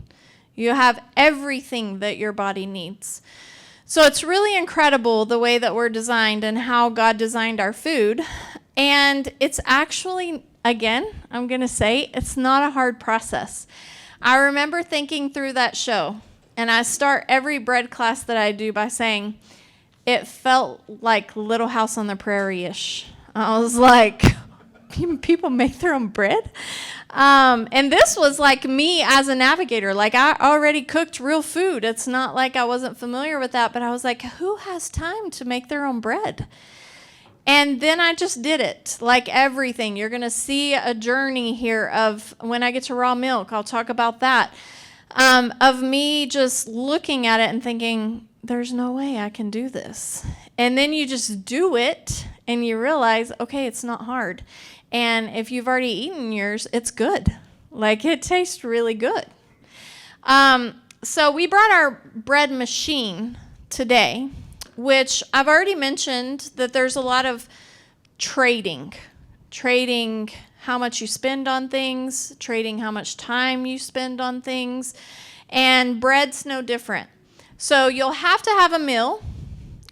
You have everything that your body needs. So it's really incredible the way that we're designed and how God designed our food. And it's actually, again, I'm going to say, it's not a hard process. I remember thinking through that show, and I start every bread class that I do by saying, it felt like Little House on the Prairie-ish. I was like, people make their own bread? And this was like me as a navigator. Like, I already cooked real food. It's not like I wasn't familiar with that, but I was like, who has time to make their own bread? And then I just did it, like everything. You're going to see a journey here of when I get to raw milk, I'll talk about that, of me just looking at it and thinking, there's no way I can do this. And then you just do it, and you realize, okay, it's not hard. And if you've already eaten yours, it's good. Like, it tastes really good. So we brought our bread machine today, which I've already mentioned that there's a lot of trading how much you spend on things, trading how much time you spend on things, and bread's no different. So you'll have to have a meal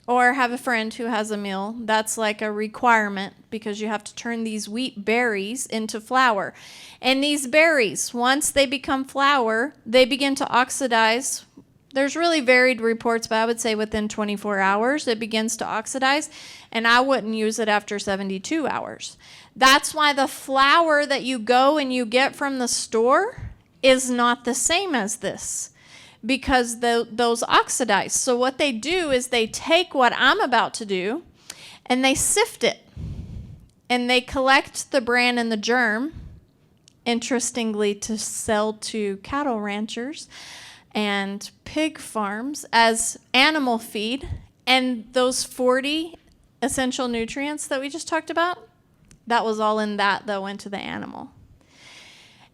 or have a friend who has a meal. That's like a requirement because you have to turn these wheat berries into flour. And these berries, once they become flour, they begin to oxidize. There's really varied reports, but I would say within 24 hours it begins to oxidize, and I wouldn't use it after 72 hours. That's why the flour that you go and you get from the store is not the same as this, because those oxidize. So what they do is they take what I'm about to do and they sift it, and they collect the bran and the germ, interestingly, to sell to cattle ranchers and pig farms as animal feed. And those 40 essential nutrients that we just talked about, that was all in that went to the animal.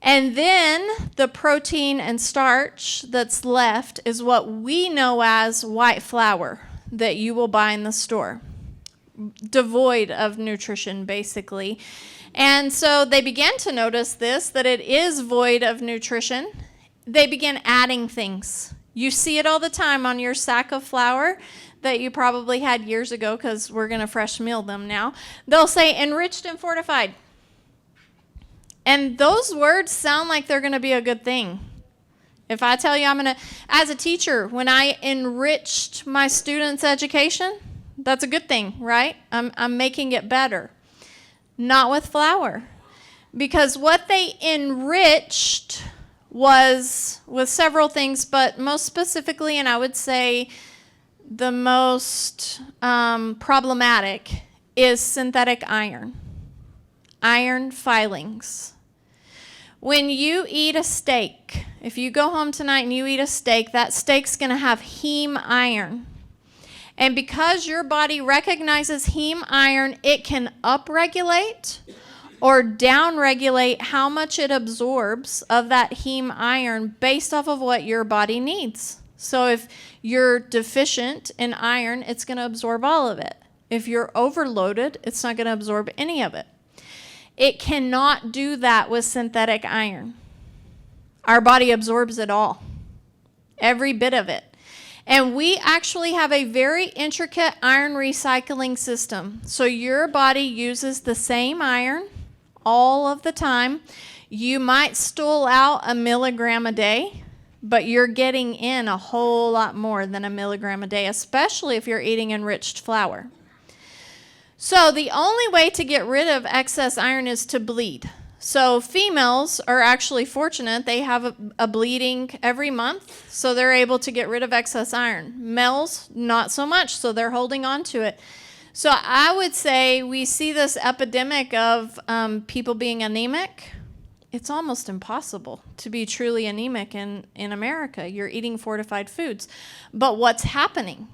And then the protein and starch that's left is what we know as white flour that you will buy in the store, devoid of nutrition, basically. And so they began to notice this, that it is void of nutrition. They began adding things. You see it all the time on your sack of flour that you probably had years ago, because we're going to fresh meal them now. They'll say enriched and fortified. And those words sound like they're going to be a good thing. If I tell you I'm going to, as a teacher, when I enriched my students' education, that's a good thing, right? I'm making it better. Not with flour. Because what they enriched was with several things, but most specifically, and I would say the most problematic, is synthetic iron. Iron filings. When you eat a steak, if you go home tonight and you eat a steak, that steak's going to have heme iron. And because your body recognizes heme iron, it can upregulate or downregulate how much it absorbs of that heme iron based off of what your body needs. So if you're deficient in iron, it's going to absorb all of it. If you're overloaded, it's not going to absorb any of it. It cannot do that with synthetic iron. Our body absorbs it all, every bit of it. And we actually have a very intricate iron recycling system. So your body uses the same iron all of the time. You might stool out 1 milligram a day, but you're getting in a whole lot more than 1 milligram a day, especially if you're eating enriched flour. So the only way to get rid of excess iron is to bleed. So females are actually fortunate. They have a bleeding every month, so they're able to get rid of excess iron. Males, not so much, so they're holding on to it. So I would say we see this epidemic of people being anemic. It's almost impossible to be truly anemic in America. You're eating fortified foods. But what's happening?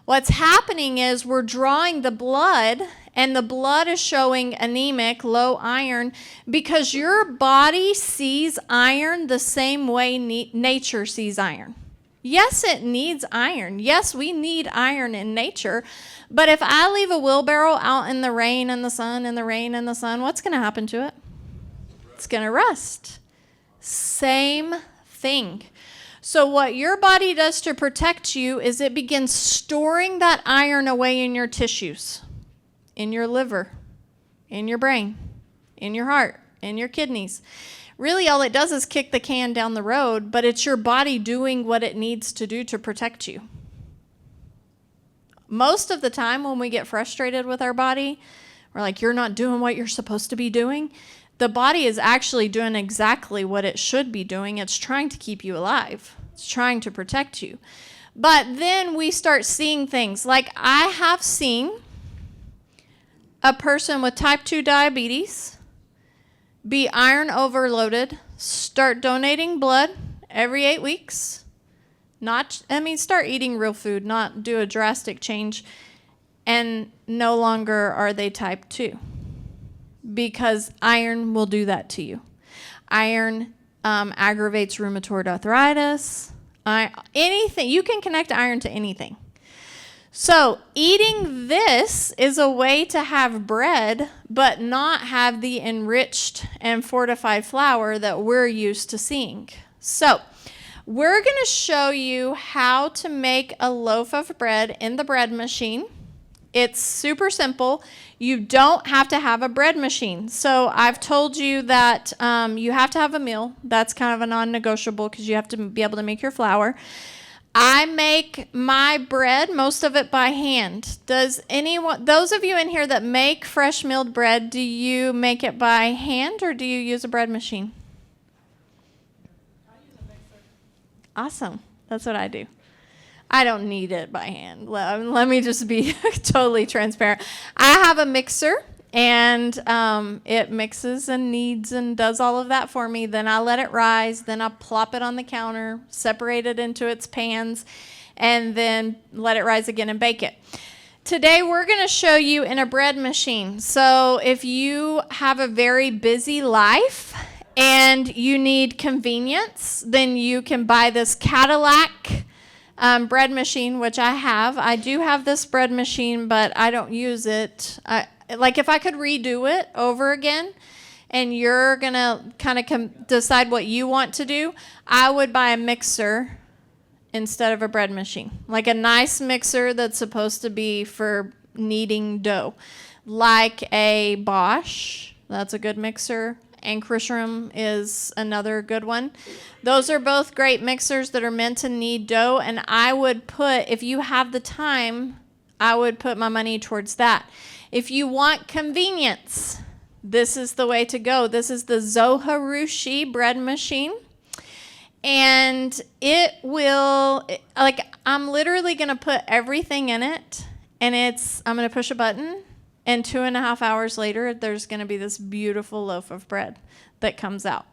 What's happening is we're drawing the blood, and the blood is showing anemic, low iron, because your body sees iron the same way nature sees iron. Yes, it needs iron. Yes, we need iron in nature. But if I leave a wheelbarrow out in the rain and the sun and the rain and the sun, what's going to happen to it? It's going to rust. Same thing. So what your body does to protect you is it begins storing that iron away in your tissues, in your liver, in your brain, in your heart, in your kidneys. Really, all it does is kick the can down the road, but it's your body doing what it needs to do to protect you. Most of the time when we get frustrated with our body, we're like, you're not doing what you're supposed to be doing. The body is actually doing exactly what it should be doing. It's trying to keep you alive. It's trying to protect you. But then we start seeing things like I have seen a person with type 2 diabetes be iron overloaded, start donating blood every 8 weeks. Start eating real food, not do a drastic change, and no longer are they type 2. because iron will do that to you. Iron aggravates rheumatoid arthritis. Anything. You can connect iron to anything. So eating this is a way to have bread, but not have the enriched and fortified flour that we're used to seeing. So we're going to show you how to make a loaf of bread in the bread machine. It's super simple. You don't have to have a bread machine. So I've told you that you have to have a mill. That's kind of a non-negotiable because you have to be able to make your flour. I make my bread, most of it by hand. Does anyone, those of you in here that make fresh milled bread, do you make it by hand or do you use a bread machine? I use a mixer. Awesome. That's what I do. I don't need it by hand. Let me just be totally transparent. I have a mixer, and it mixes and kneads and does all of that for me. Then I let it rise. Then I plop it on the counter, separate it into its pans, and then let it rise again and bake it. Today we're going to show you in a bread machine. So if you have a very busy life and you need convenience, then you can buy this Cadillac bread machine, which I have. I do have this bread machine, but I don't use it. Like if I could redo it over again and you're going to kind of decide what you want to do, I would buy a mixer instead of a bread machine. Like a nice mixer that's supposed to be for kneading dough. Like a Bosch, that's a good mixer. Ankrushram is another good one. Those are both great mixers that are meant to knead dough, and I would put, if you have the time, I would put my money towards that. If you want convenience, this is the way to go. This is the Zoharushi bread machine, and it will, like, I'm literally going to put everything in it, and I'm going to push a button, and 2.5 hours later, there's going to be this beautiful loaf of bread that comes out.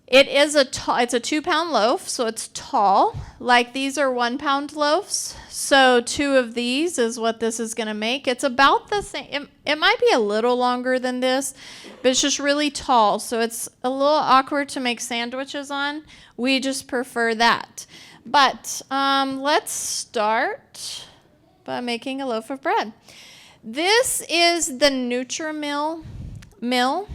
It's a 2-pound loaf, so it's tall. Like these are 1-pound loaves. So 2 of these is what this is going to make. It's about the same. It might be a little longer than this, but it's just really tall. So it's a little awkward to make sandwiches on. We just prefer that. But let's start by making a loaf of bread. This is the Nutri-Mill mill.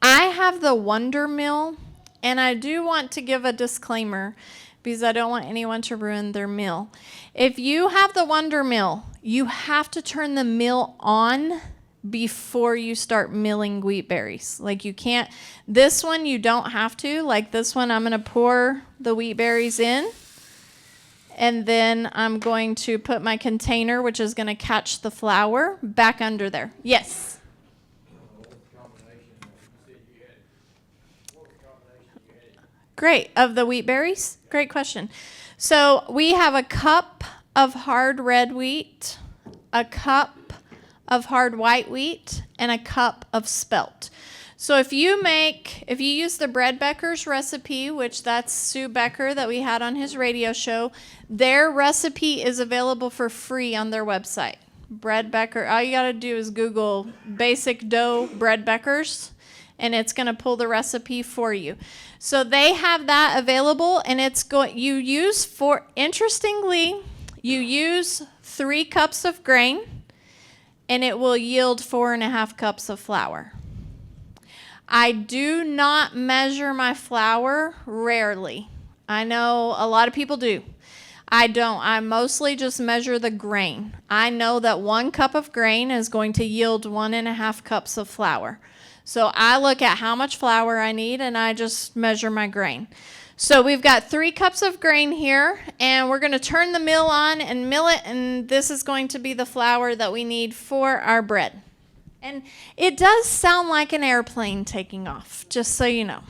I have the Wonder Mill, and I do want to give a disclaimer because I don't want anyone to ruin their meal. If you have the Wonder Mill, you have to turn the mill on before you start milling wheat berries. Like you can't, this one you don't have to. Like this one, I'm going to pour the wheat berries in. And then I'm going to put my container, which is going to catch the flour, back under there. Yes? Great. Of the wheat berries? Great question. So we have a cup of hard red wheat, a cup of hard white wheat, and a cup of spelt. So if you use the Bread Becker's recipe, which that's Sue Becker that we had on his radio show, their recipe is available for free on their website. Bread Becker, all you got to do is Google basic dough Bread Becker's, and it's going to pull the recipe for you. So they have that available, and you use 3 cups of grain, and it will yield 4.5 cups of flour. I do not measure my flour rarely. I know a lot of people do. I don't. I mostly just measure the grain. I know that 1 cup of grain is going to yield 1.5 cups of flour. So I look at how much flour I need and I just measure my grain. So we've got 3 cups of grain here, and we're going to turn the mill on and mill it, and this is going to be the flour that we need for our bread. And it does sound like an airplane taking off, just so you know.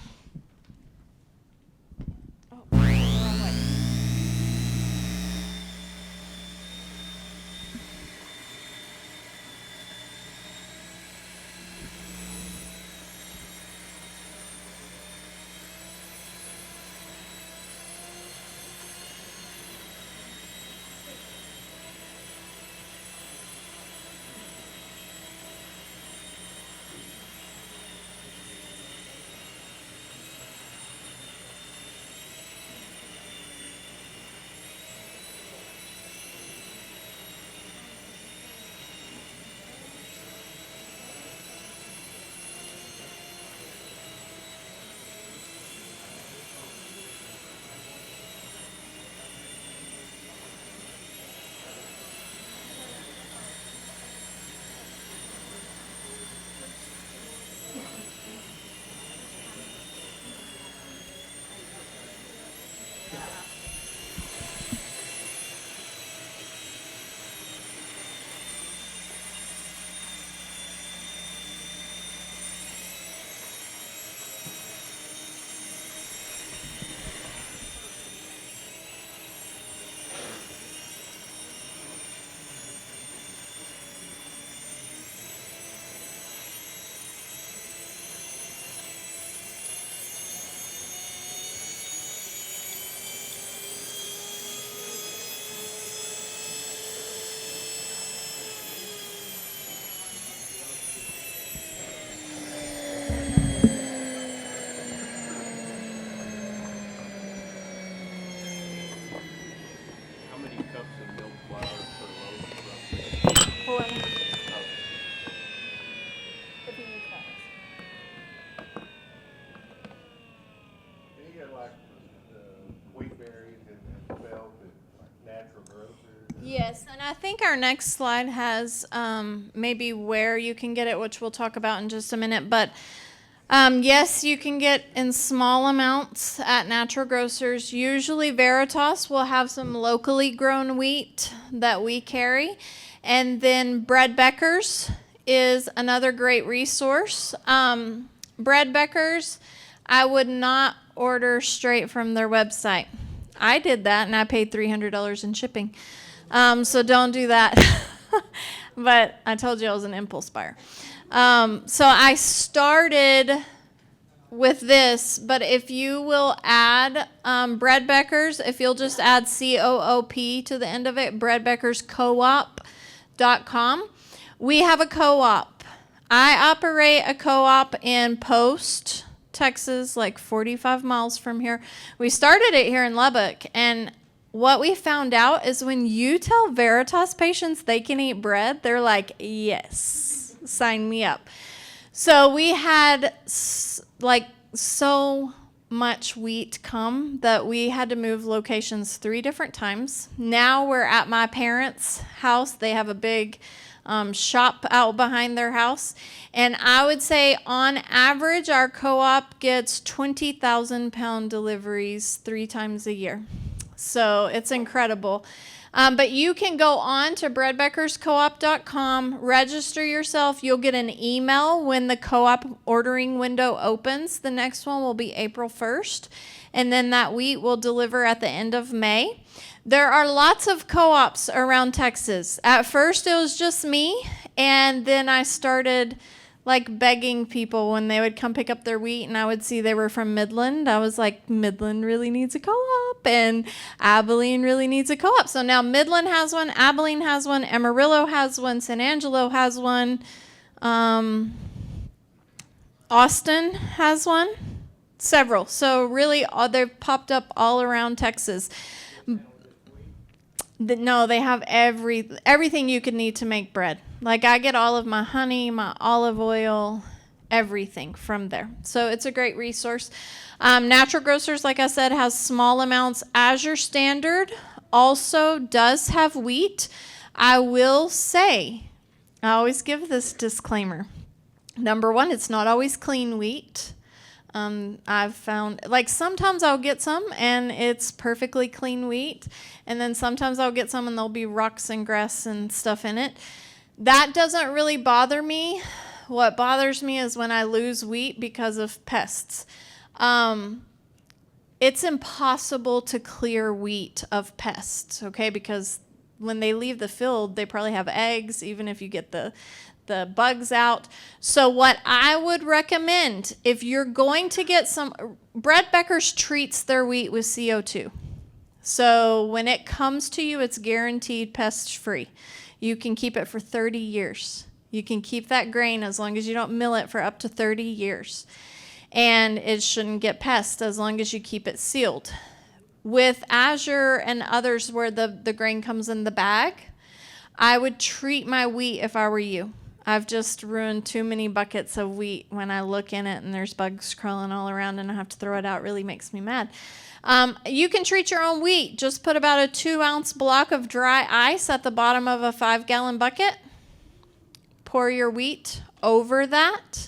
Yes, and I think our next slide has maybe where you can get it, which we'll talk about in just a minute. But yes, you can get in small amounts at natural grocers. Usually Veritas will have some locally grown wheat that we carry. And then Bread Beckers is another great resource. Bread Beckers, I would not order straight from their website. I did that and I paid $300 in shipping. So don't do that. But I told you I was an impulse buyer. So I started with this, but if you will add Bread Beckers, if you'll just add COOP to the end of it, breadbeckerscoop.com. We have a co-op. I operate a co-op in Post, Texas, like 45 miles from here. We started it here in Lubbock, and what we found out is when you tell Veritas patients they can eat bread, they're like, yes, sign me up. So we had so much wheat come that we had to move locations 3 different times. Now we're at my parents' house. They have a big shop out behind their house. And I would say on average, our co-op gets 20,000-pound deliveries 3 times a year. So it's incredible. But you can go on to breadbeckerscoop.com, register yourself. You'll get an email when the co-op ordering window opens. The next one will be April 1st. And then that wheat will deliver at the end of May. There are lots of co-ops around Texas. At first, it was just me. And then I started begging people when they would come pick up their wheat and I would see they were from Midland. I was like, Midland really needs a co-op and Abilene really needs a co-op. So now Midland has one, Abilene has one, Amarillo has one, San Angelo has one, Austin has one, several. So really they've popped up all around Texas. No, they have everything you could need to make bread. Like I get all of my honey, my olive oil, everything from there. So it's a great resource. Natural Grocers, like I said, has small amounts. Azure Standard also does have wheat. I will say, I always give this disclaimer. Number one, it's not always clean wheat. I've found, sometimes I'll get some and it's perfectly clean wheat. And then sometimes I'll get some and there'll be rocks and grass and stuff in it. That doesn't really bother me. What bothers me is when I lose wheat because of pests. It's impossible to clear wheat of pests, okay? Because when they leave the field, they probably have eggs, even if you get the bugs out. So what I would recommend, if you're going to get some, Bread Beckers treats their wheat with CO2. So when it comes to you, it's guaranteed pest-free. You can keep it for 30 years. You can keep that grain as long as you don't mill it for up to 30 years. And it shouldn't get pests as long as you keep it sealed. With Azure and others where the grain comes in the bag, I would treat my wheat if I were you. I've just ruined too many buckets of wheat when I look in it and there's bugs crawling all around and I have to throw it out. It really makes me mad. You can treat your own wheat. Just put about a 2-ounce block of dry ice at the bottom of a 5-gallon bucket. Pour your wheat over that.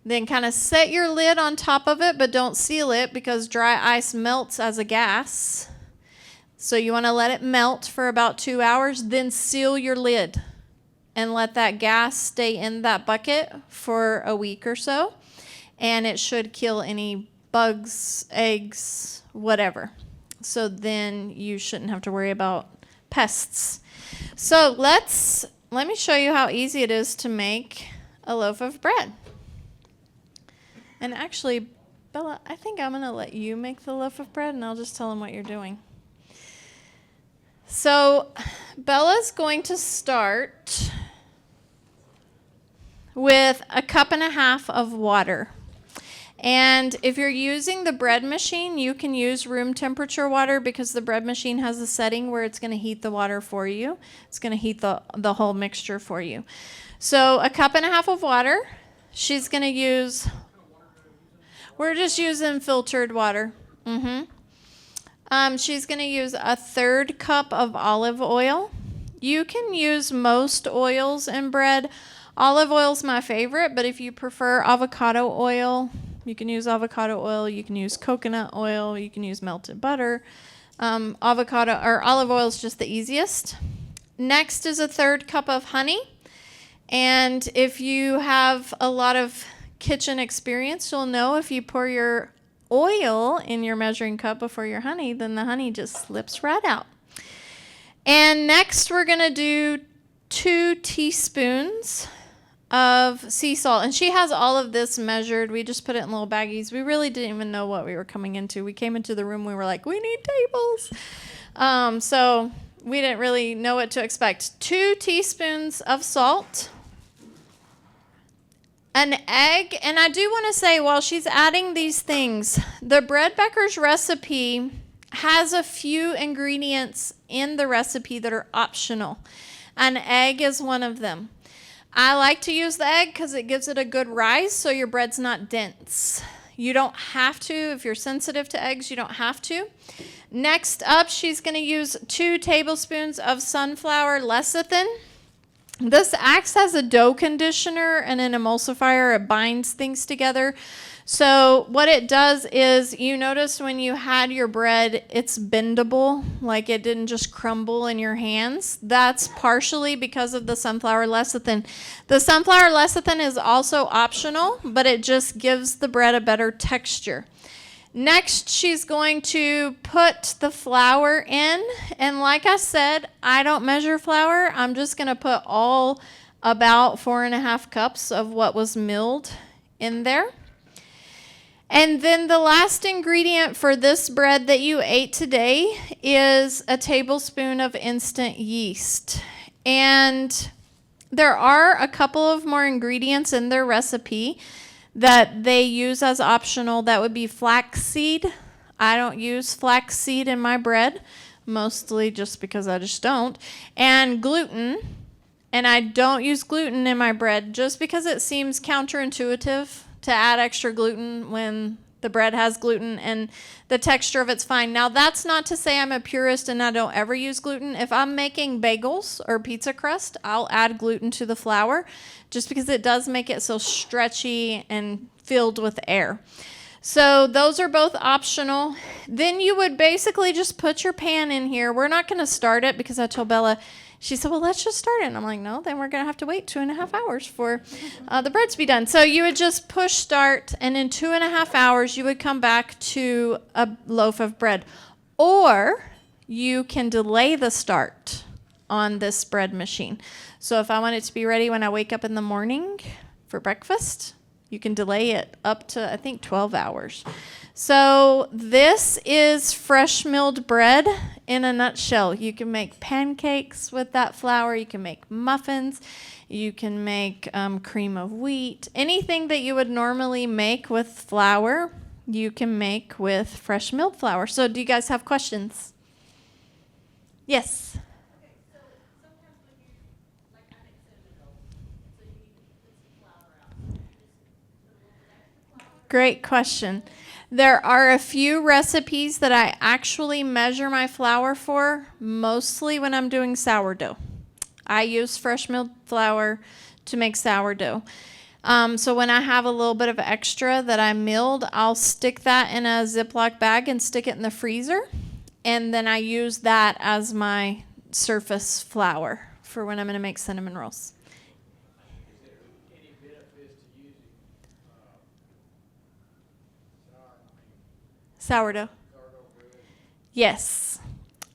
Then kind of set your lid on top of it, but don't seal it because dry ice melts as a gas. So you want to let it melt for about 2 hours, then seal your lid and let that gas stay in that bucket for a week or so. And it should kill any bugs, eggs, whatever. So then you shouldn't have to worry about pests. So let me show you how easy it is to make a loaf of bread. And actually, Bella, I think I'm going to let you make the loaf of bread and I'll just tell them what you're doing. So Bella's going to start with 1.5 cups of water. And if you're using the bread machine, you can use room temperature water because the bread machine has a setting where it's going to heat the water for you. It's going to heat the whole mixture for you. So 1.5 cups of water. She's going to use, we're just using filtered water. She's going to use a 1/3 cup of olive oil. You can use most oils in bread. Olive oil is my favorite, but if you prefer avocado oil, you can use avocado oil. You can use coconut oil. You can use melted butter. Avocado or olive oil is just the easiest. Next is a 1/3 cup of honey. And if you have a lot of kitchen experience, you'll know if you pour your oil in your measuring cup before your honey, then the honey just slips right out. And next we're going to do 2 teaspoons of sea salt. And she has all of this measured. We just put it in little baggies. We really didn't even know what we were coming into. We came into the room, we were like, we need tables. So we didn't really know what to expect. 2 teaspoons of salt. An egg, and I do want to say while she's adding these things, the Bread Becker's recipe has a few ingredients in the recipe that are optional. An egg is one of them. I like to use the egg because it gives it a good rise so your bread's not dense. You don't have to. If you're sensitive to eggs, you don't have to. Next up, she's going to use 2 tablespoons of sunflower lecithin. This acts as a dough conditioner and an emulsifier. It binds things together. So what it does is, you notice when you had your bread, it's bendable, like it didn't just crumble in your hands. That's partially because of the sunflower lecithin. The sunflower lecithin is also optional, but it just gives the bread a better texture. Next, she's going to put the flour in. And like I said, I don't measure flour. I'm just going to put all about 4.5 cups of what was milled in there. And then the last ingredient for this bread that you ate today is a tablespoon of instant yeast. And there are a couple of more ingredients in their recipe that they use as optional. That would be flaxseed. I don't use flaxseed in my bread, mostly just because I just don't. And gluten. And I don't use gluten in my bread just because it seems counterintuitive to add extra gluten when the bread has gluten and the texture of it's fine. Now, that's not to say I'm a purist and I don't ever use gluten. If I'm making bagels or pizza crust, I'll add gluten to the flour just because it does make it so stretchy and filled with air. So those are both optional. Then you would basically just put your pan in here. We're not going to start it because I told Bella, she said, well, let's just start it. And I'm like, no, then we're going to have to wait 2.5 hours for the bread to be done. So you would just push start, and in 2.5 hours, you would come back to a loaf of bread. Or you can delay the start on this bread machine. So if I want it to be ready when I wake up in the morning for breakfast, you can delay it up to, I think, 12 hours. So this is fresh milled bread in a nutshell. You can make pancakes with that flour. You can make muffins. You can make cream of wheat. Anything that you would normally make with flour, you can make with fresh milled flour. So do you guys have questions? Yes. Great question. There are a few recipes that I actually measure my flour for, mostly when I'm doing sourdough. I use fresh milled flour to make sourdough. So when I have a little bit of extra that I milled, I'll stick that in a Ziploc bag and stick it in the freezer. And then I use that as my surface flour for when I'm going to make cinnamon rolls. Is there any benefits to using Sourdough. sourdough bread? Yes.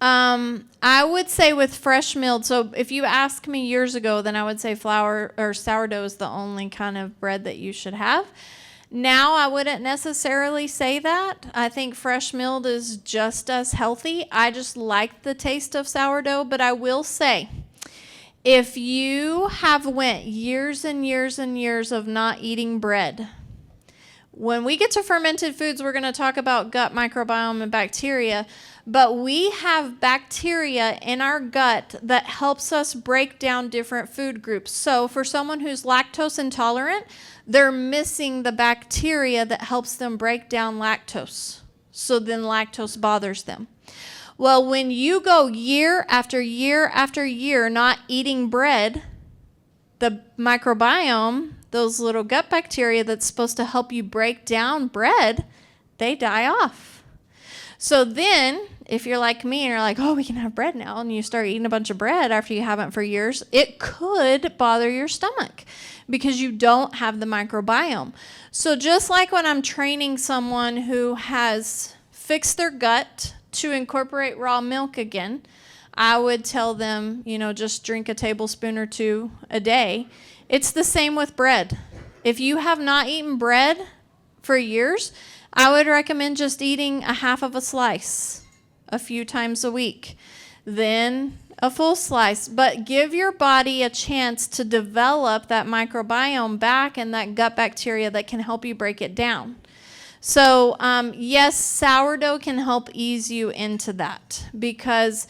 I would say with fresh milled, so if you ask me years ago, then I would say flour or sourdough is the only kind of bread that you should have. Now I wouldn't necessarily say that. I think fresh milled is just as healthy. I just like the taste of sourdough, but I will say, if you have went years and years and years of not eating bread, when we get to fermented foods, we're going to talk about gut microbiome and bacteria, but we have bacteria in our gut that helps us break down different food groups. So for someone who's lactose intolerant, they're missing the bacteria that helps them break down lactose. So then lactose bothers them. Well, when you go year after year after year not eating bread, the microbiome, those little gut bacteria that's supposed to help you break down bread, they die off. So then, if you're like me and you're like, oh, we can have bread now, and you start eating a bunch of bread after you haven't for years, it could bother your stomach because you don't have the microbiome. So just like when I'm training someone who has fixed their gut to incorporate raw milk again, I would tell them, just drink a tablespoon or two a day. It's the same with bread. If you have not eaten bread for years, I would recommend just eating a half of a slice a few times a week, then a full slice. But give your body a chance to develop that microbiome back and that gut bacteria that can help you break it down. So, yes, sourdough can help ease you into that because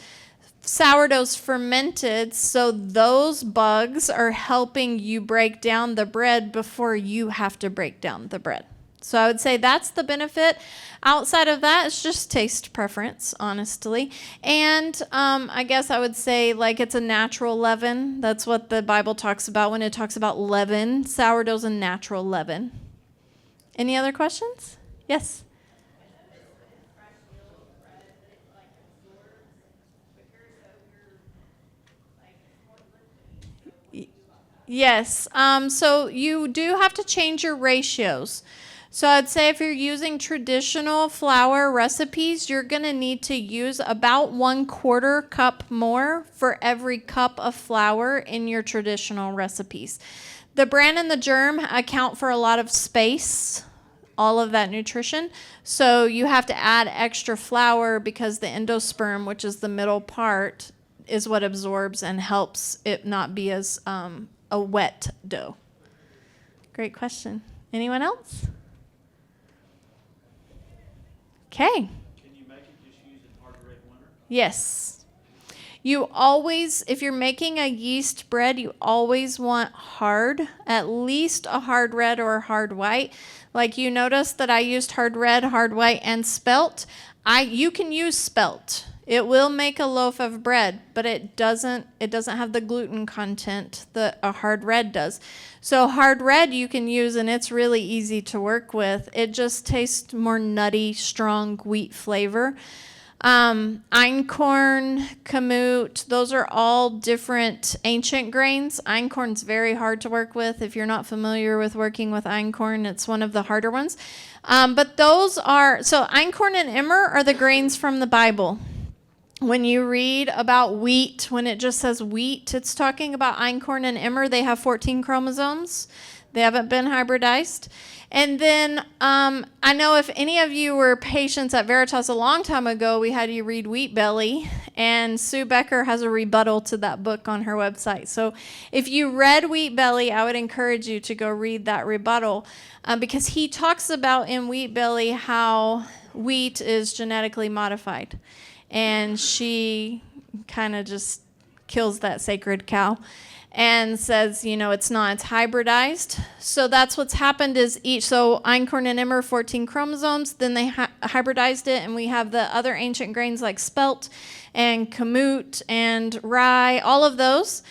sourdough's fermented, so those bugs are helping you break down the bread before you have to break down the bread. So I would say that's the benefit. Outside of that, it's just taste preference, honestly. And I guess I would say it's a natural leaven. That's what the Bible talks about when it talks about leaven. Sourdough's a natural leaven. Any other questions? Yes? Yes. So you do have to change your ratios. So I'd say if you're using traditional flour recipes, you're going to need to use about 1/4 cup more for every cup of flour in your traditional recipes. The bran and the germ account for a lot of space, all of that nutrition. So you have to add extra flour because the endosperm, which is the middle part, is what absorbs and helps it not be as a wet dough. Great question. Anyone else? Okay. Can you make it just using hard red winter? Yes. You always, if you're making a yeast bread, you always want hard, at least a hard red or a hard white. Like you notice that I used hard red, hard white, and spelt. You can use spelt. It will make a loaf of bread, but it doesn't have the gluten content that a hard red does. So hard red you can use, and it's really easy to work with. It just tastes more nutty, strong wheat flavor. Einkorn, kamut, those are all different ancient grains. Einkorn's very hard to work with. If you're not familiar with working with einkorn, it's one of the harder ones. But those are, so einkorn and emmer are the grains from the Bible. When you read about wheat, when it just says wheat, it's talking about einkorn and emmer. They have 14 chromosomes. They haven't been hybridized. And then I know if any of you were patients at Veritas a long time ago, we had you read Wheat Belly, and Sue Becker has a rebuttal to that book on her website. So if you read Wheat Belly, I would encourage you to go read that rebuttal because he talks about in Wheat Belly how wheat is genetically modified. And she kind of just kills that sacred cow and says, it's not, it's hybridized. So that's what's happened is so einkorn and emmer, 14 chromosomes, then they hybridized it, and we have the other ancient grains like spelt and kamut and rye, all of those.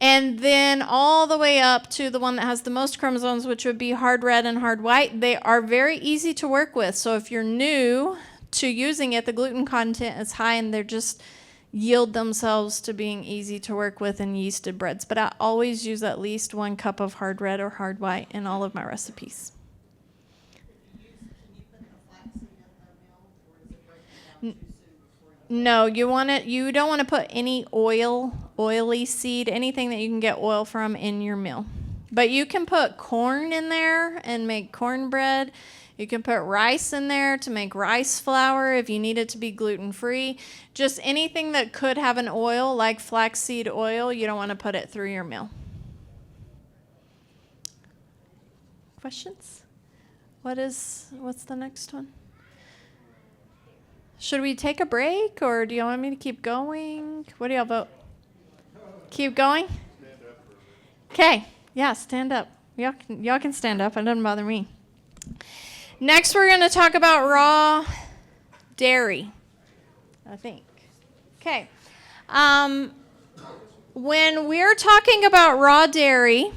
And then all the way up to the one that has the most chromosomes, which would be hard red and hard white. They are very easy to work with. So if you're new to using it, the gluten content is high, and they're just yield themselves to being easy to work with in yeasted breads. But I always use at least 1 cup of hard red or hard white in all of my recipes. No, you don't want to put any oily seed, anything that you can get oil from in your meal. But you can put corn in there and make cornbread. You can put rice in there to make rice flour if you need it to be gluten-free. Just anything that could have an oil, like flaxseed oil, you don't want to put it through your meal. Questions? What's the next one? Should we take a break, or do you want me to keep going? What do y'all vote? Keep going? Okay. Yeah, stand up. Y'all can stand up. It doesn't bother me. Next, we're going to talk about raw dairy. I think. Okay. When we're talking about raw dairy,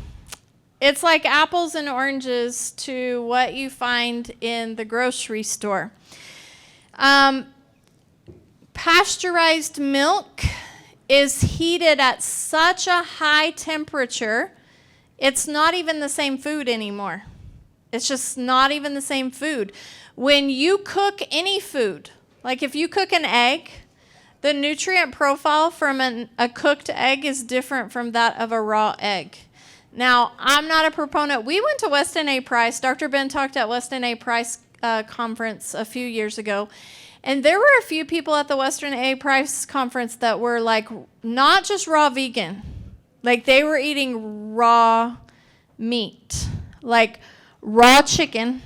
it's like apples and oranges to what you find in the grocery store. Pasteurized milk is heated at such a high temperature, it's not even the same food anymore. It's just not even the same food. When you cook any food, like if you cook an egg, the nutrient profile from a cooked egg is different from that of a raw egg. Now, I'm not a proponent. We went to Weston A. Price. Dr. Ben talked at Weston A. Price conference a few years ago. And there were a few people at the Western A. Price conference that were like not just raw vegan. Like they were eating raw meat. Like raw chicken,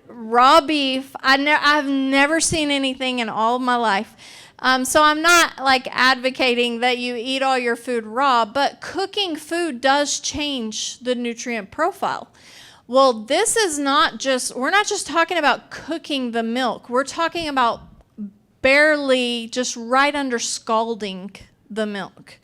raw beef. I've never seen anything in all of my life. So I'm not like advocating that you eat all your food raw, but cooking food does change the nutrient profile. Well, this is we're not just talking about cooking the milk. We're talking about barely just right under scalding the milk.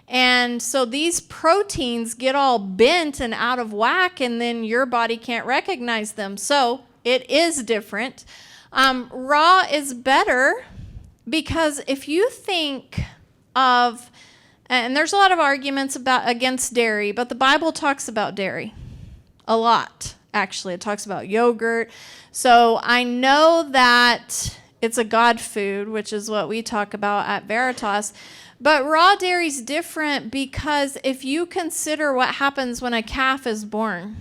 And so these proteins get all bent and out of whack, and then your body can't recognize them. So it is different. Raw is better because if you think of, and there's a lot of arguments against dairy, but the Bible talks about dairy a lot, actually. It talks about yogurt. So I know that it's a God food, which is what we talk about at Veritas. But raw dairy is different because if you consider what happens when a calf is born,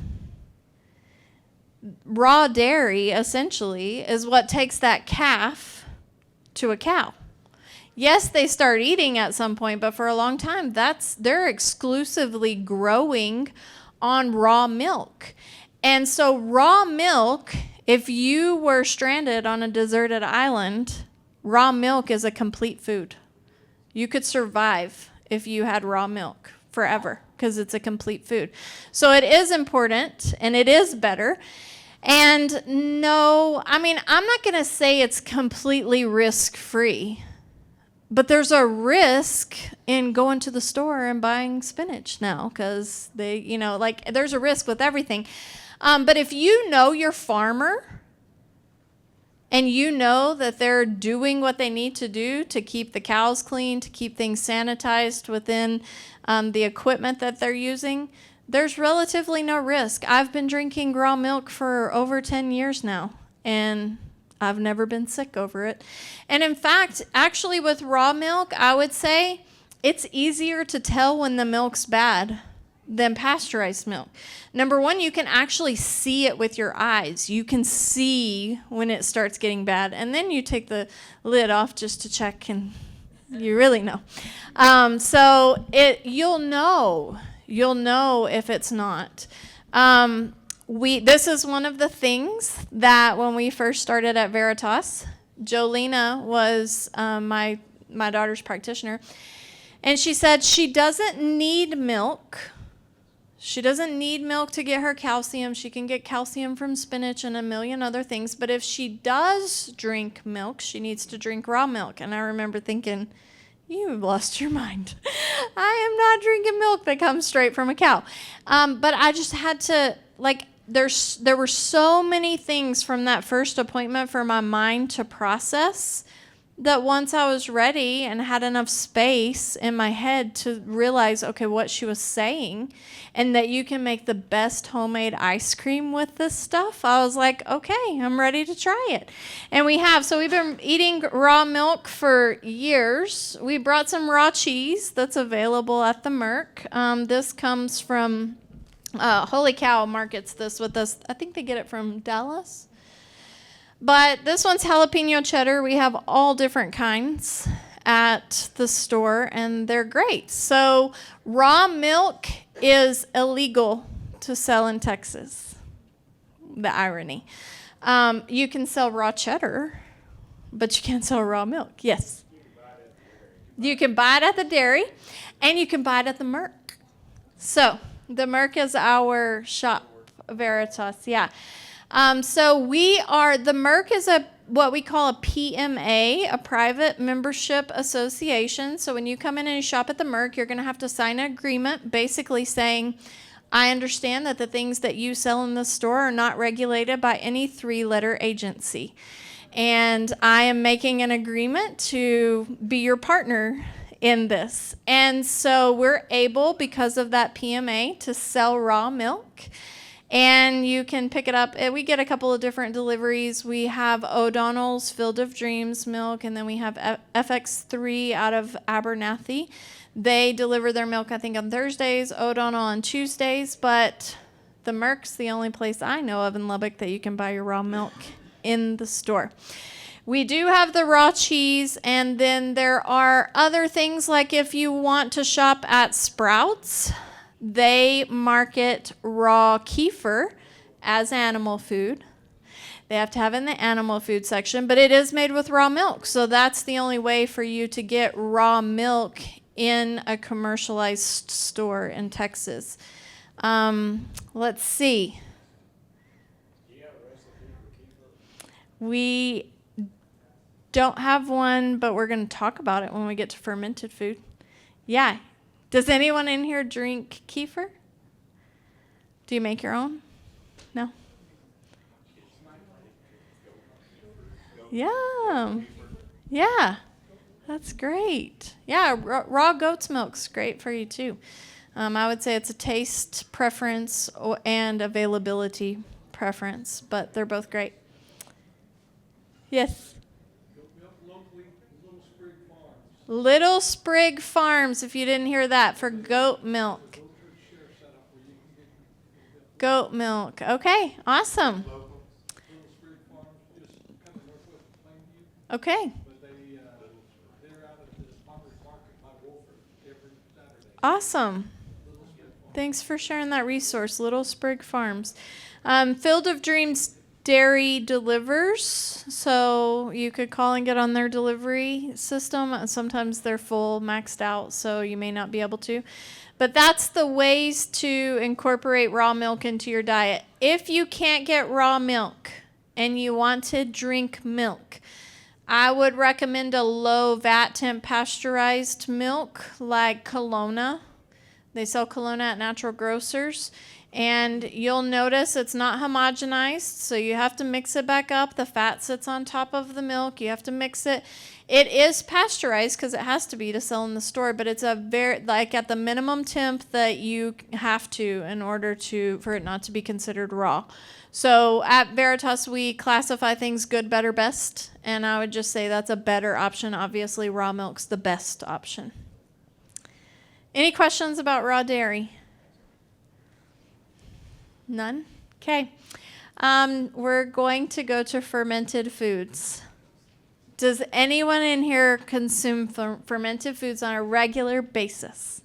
raw dairy essentially is what takes that calf to a cow. Yes, they start eating at some point, but for a long time, they're exclusively growing on raw milk. And so raw milk, if you were stranded on a deserted island, raw milk is a complete food. You could survive if you had raw milk forever because it's a complete food. So it is important and it is better. And no, I mean, I'm not going to say it's completely risk-free, but there's a risk in going to the store and buying spinach now because there's a risk with everything. But if you know your farmer and you know that they're doing what they need to do to keep the cows clean, to keep things sanitized within the equipment that they're using, there's relatively no risk. I've been drinking raw milk for over 10 years now, and I've never been sick over it. And in fact, actually with raw milk, I would say it's easier to tell when the milk's bad than pasteurized milk. Number one, you can actually see it with your eyes. You can see when it starts getting bad. And then you take the lid off just to check, and you really know. So you'll know if it's not. This is one of the things that when we first started at Veritas, Jolena was my daughter's practitioner, and she said she doesn't need milk. She doesn't need milk to get her calcium. She can get calcium from spinach and a million other things. But if she does drink milk, she needs to drink raw milk. And I remember thinking, you've lost your mind. I am not drinking milk that comes straight from a cow. But I just had to, there were so many things from that first appointment for my mind to process that once I was ready and had enough space in my head to realize, okay, what she was saying, and that you can make the best homemade ice cream with this stuff, I was like, okay, I'm ready to try it. And we have. So we've been eating raw milk for years. We brought some raw cheese that's available at the Merc. This comes from Holy Cow markets this with us. I think they get it from Dallas. But this one's jalapeno cheddar. We have all different kinds at the store, and they're great. So raw milk is illegal to sell in Texas. The irony. You can sell raw cheddar, but you can't sell raw milk. Yes. You can buy it at the dairy, and you can buy it at the Merc. So the Merc is our shop, Veritas. Yeah. So the Merc is what we call a PMA, a private membership association. So when you come in and you shop at the Merc, you're going to have to sign an agreement basically saying, I understand that the things that you sell in the store are not regulated by any 3-letter agency. And I am making an agreement to be your partner in this. And so we're able, because of that PMA, to sell raw milk. And you can pick it up. We get a couple of different deliveries. We have O'Donnell's Field of Dreams milk, and then we have FX3 out of Abernathy. They deliver their milk, I think, on Thursdays, O'Donnell on Tuesdays, but the Merc's the only place I know of in Lubbock that you can buy your raw milk in the store. We do have the raw cheese, and then there are other things like if you want to shop at Sprouts, they market raw kefir as animal food. They have to have it in the animal food section, but it is made with raw milk, so that's the only way for you to get raw milk in a commercialized store in Texas. Let's see. We don't have one, but we're going to talk about it when we get to fermented food. Yeah. Does anyone in here drink kefir? Do you make your own? No? Yeah. Yeah. That's great. Yeah, raw goat's milk's great for you too. I would say it's a taste preference and availability preference, but they're both great. Yes? Little Sprig Farms, if you didn't hear that, for goat milk. Goat milk. Okay, awesome. Okay. Awesome. Thanks for sharing that resource, Little Sprig Farms. Field of Dreams Dairy delivers, so you could call and get on their delivery system. Sometimes they're full, maxed out, so you may not be able to. But that's the ways to incorporate raw milk into your diet. If you can't get raw milk and you want to drink milk, I would recommend a low VAT temp pasteurized milk like Kelowna. They sell Kelowna at Natural Grocers. And you'll notice it's not homogenized, so you have to mix it back up. The fat sits on top of the milk. You have to mix it. It is pasteurized because it has to be to sell in the store, but it's a very, like at the minimum temp that you have to in order for it not to be considered raw. So at Veritas, we classify things good, better, best, and I would just say that's a better option. Obviously, raw milk's the best option. Any questions about raw dairy? None? Okay. We're going to go to fermented foods. Does anyone in here consume fermented foods on a regular basis?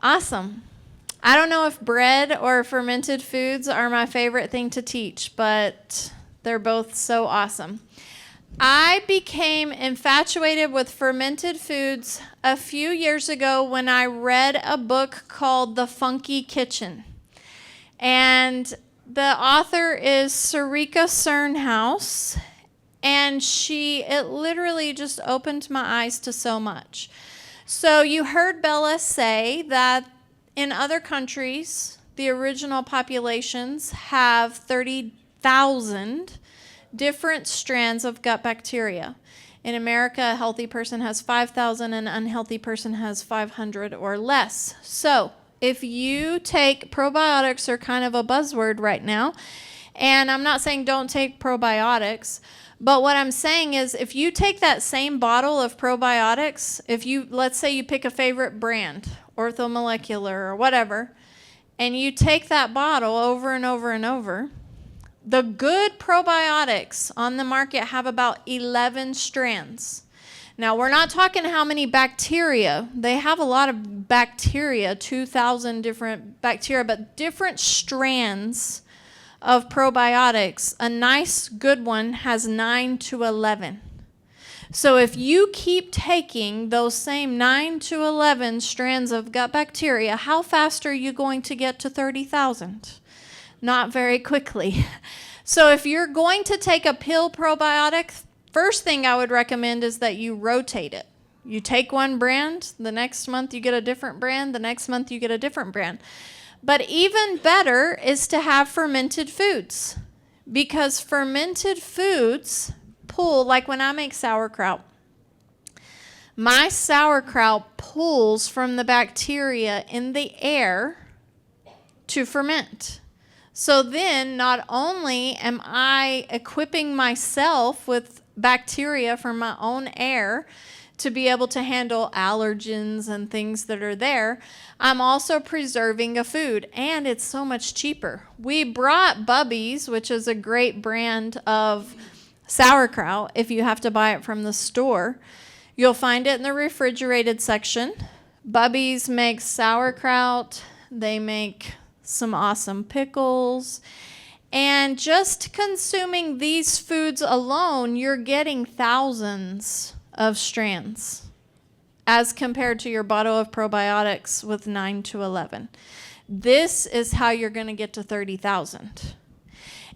Awesome. I don't know if bread or fermented foods are my favorite thing to teach, but they're both so awesome. I became infatuated with fermented foods a few years ago when I read a book called The Funky Kitchen. And the author is Sarika Cernhaus, and it literally just opened my eyes to so much. So you heard Bella say that in other countries, the original populations have 30,000 different strands of gut bacteria. In America, a healthy person has 5,000, an unhealthy person has 500 or less. So if you take probiotics, are kind of a buzzword right now, and I'm not saying don't take probiotics, but what I'm saying is if you take that same bottle of probiotics, let's say you pick a favorite brand, Orthomolecular or whatever, and you take that bottle over and over and over, the good probiotics on the market have about 11 strands. Now, we're not talking how many bacteria. They have a lot of bacteria, 2,000 different bacteria, but different strands of probiotics. A nice good one has 9 to 11. So if you keep taking those same 9 to 11 strands of gut bacteria, how fast are you going to get to 30,000? Not very quickly. So if you're going to take a pill probiotic, first thing I would recommend is that you rotate it. You take one brand, the next month you get a different brand, the next month you get a different brand. But even better is to have fermented foods, because fermented foods pull, like when I make sauerkraut, my sauerkraut pulls from the bacteria in the air to ferment. So then not only am I equipping myself with bacteria from my own air to be able to handle allergens and things that are there, I'm also preserving a food, and it's so much cheaper. We brought Bubby's, which is a great brand of sauerkraut. If you have to buy it from the store, you'll find it in the refrigerated section. Bubby's makes sauerkraut. They make some awesome pickles. And just consuming these foods alone, you're getting thousands of strands as compared to your bottle of probiotics with 9 to 11. This is how you're going to get to 30,000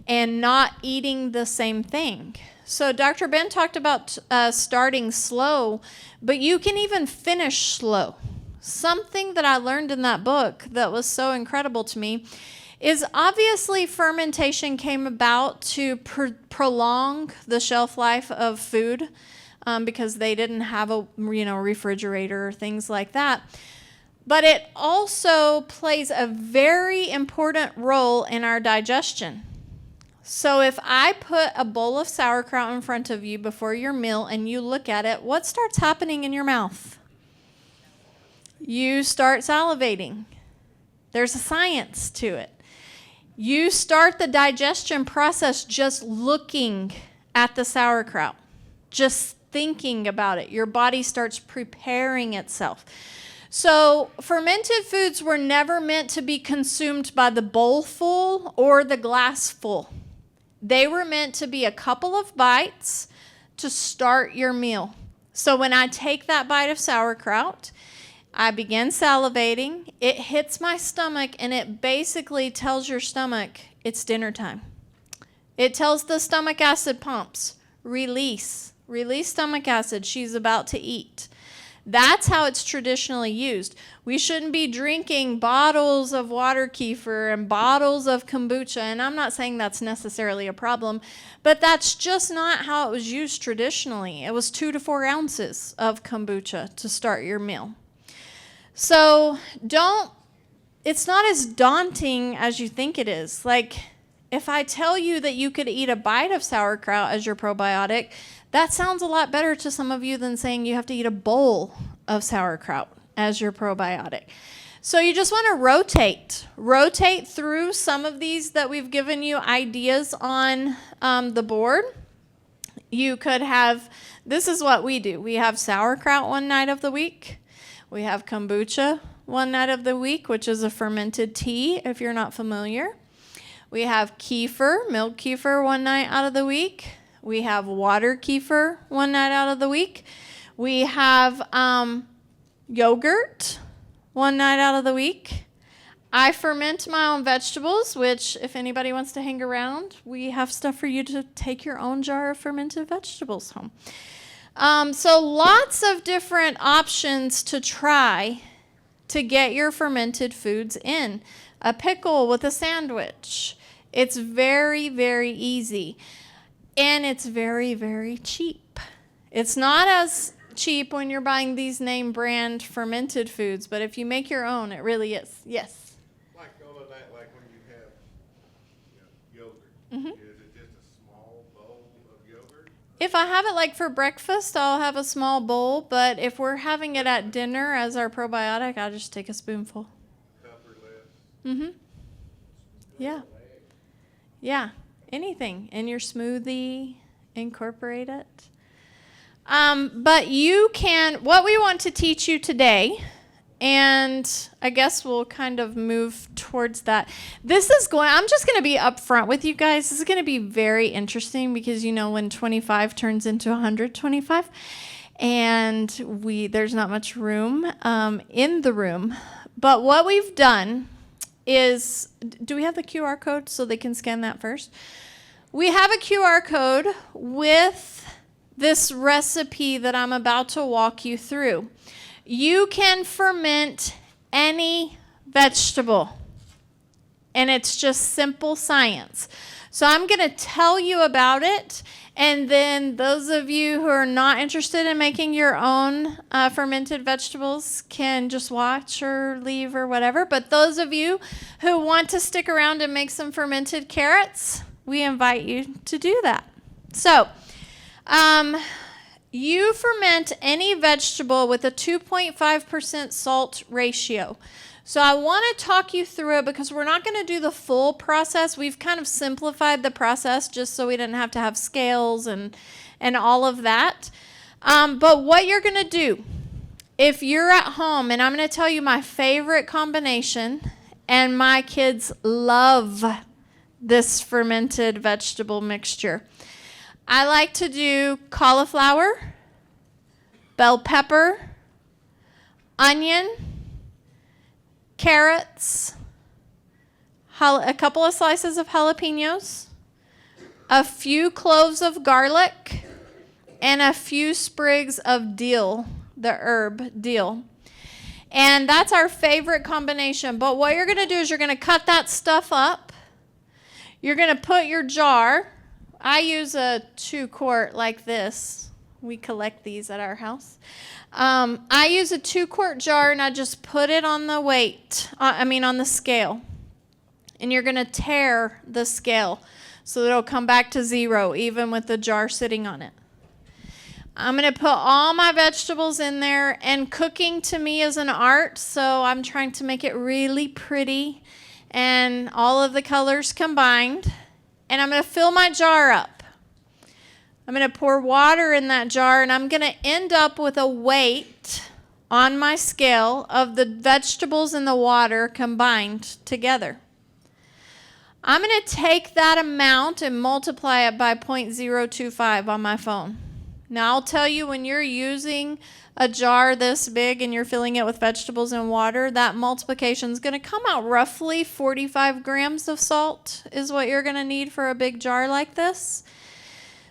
and not eating the same thing. So Dr. Ben talked about starting slow, but you can even finish slow. Something that I learned in that book that was so incredible to me is obviously fermentation came about to prolong the shelf life of food, because they didn't have a refrigerator or things like that. But it also plays a very important role in our digestion. So if I put a bowl of sauerkraut in front of you before your meal and you look at it, what starts happening in your mouth? You start salivating. There's a science to it. You start the digestion process just looking at the sauerkraut, just thinking about it. Your body starts preparing itself. So fermented foods were never meant to be consumed by the bowl full or the glass full. They were meant to be a couple of bites to start your meal. So when I take that bite of sauerkraut, I begin salivating. It hits my stomach, and it basically tells your stomach it's dinner time. It tells the stomach acid pumps, release stomach acid. She's about to eat. That's how it's traditionally used. We shouldn't be drinking bottles of water kefir and bottles of kombucha, and I'm not saying that's necessarily a problem, but that's just not how it was used traditionally. It was 2 to 4 ounces of kombucha to start your meal. So it's not as daunting as you think it is. Like, if I tell you that you could eat a bite of sauerkraut as your probiotic, that sounds a lot better to some of you than saying you have to eat a bowl of sauerkraut as your probiotic. So you just want to rotate through some of these that we've given you ideas on the board. You could have, this is what we do. We have sauerkraut one night of the week. We have kombucha one night of the week, which is a fermented tea, if you're not familiar. We have kefir, milk kefir, one night out of the week. We have water kefir one night out of the week. We have yogurt one night out of the week. I ferment my own vegetables, which if anybody wants to hang around, we have stuff for you to take your own jar of fermented vegetables home. So lots of different options to try to get your fermented foods in. A pickle with a sandwich. It's very, very easy. And it's very, very cheap. It's not as cheap when you're buying these name brand fermented foods, but if you make your own, it really is. Yes? Like all of that, like when you have yogurt, is it just a small bowl of yogurt? If I have it like for breakfast, I'll have a small bowl, but if we're having it at dinner as our probiotic, I'll just take a spoonful. Cup or less? Mm-hmm. Yeah. Yeah. Anything in your smoothie, incorporate it. But you can, what we want to teach you today, and I guess we'll kind of move towards that. I'm just going to be upfront with you guys. This is going to be very interesting because, when 25 turns into 125, and there's not much room in the room. But what we've done is, do we have the QR code so they can scan that first? we have a QR code with this recipe that I'm about to walk you through. You can ferment any vegetable, and it's just simple science. So I'm going to tell you about it, and then those of you who are not interested in making your own fermented vegetables can just watch or leave or whatever. But those of you who want to stick around and make some fermented carrots, we invite you to do that. So you ferment any vegetable with a 2.5% salt ratio. So I want to talk you through it because we're not going to do the full process. We've kind of simplified the process just so we didn't have to have scales and all of that. But what you're going to do, if you're at home, and I'm going to tell you my favorite combination, and my kids love this fermented vegetable mixture. I like to do cauliflower, bell pepper, onion, carrots, a couple of slices of jalapenos, a few cloves of garlic, and a few sprigs of dill, the herb dill. And that's our favorite combination. But what you're going to do is you're going to cut that stuff up. You're going to put your jar. I use a 2-quart like this. We collect these at our house. I use a 2-quart jar, and I just put it on the on the scale. And you're going to tare the scale so it'll come back to 0, even with the jar sitting on it. I'm going to put all my vegetables in there, and cooking to me is an art, so I'm trying to make it really pretty and all of the colors combined. And I'm going to fill my jar up. I'm going to pour water in that jar, and I'm going to end up with a weight on my scale of the vegetables and the water combined together. I'm going to take that amount and multiply it by 0.025 on my phone. Now, I'll tell you, when you're using a jar this big and you're filling it with vegetables and water, that multiplication is going to come out roughly 45 grams of salt is what you're going to need for a big jar like this.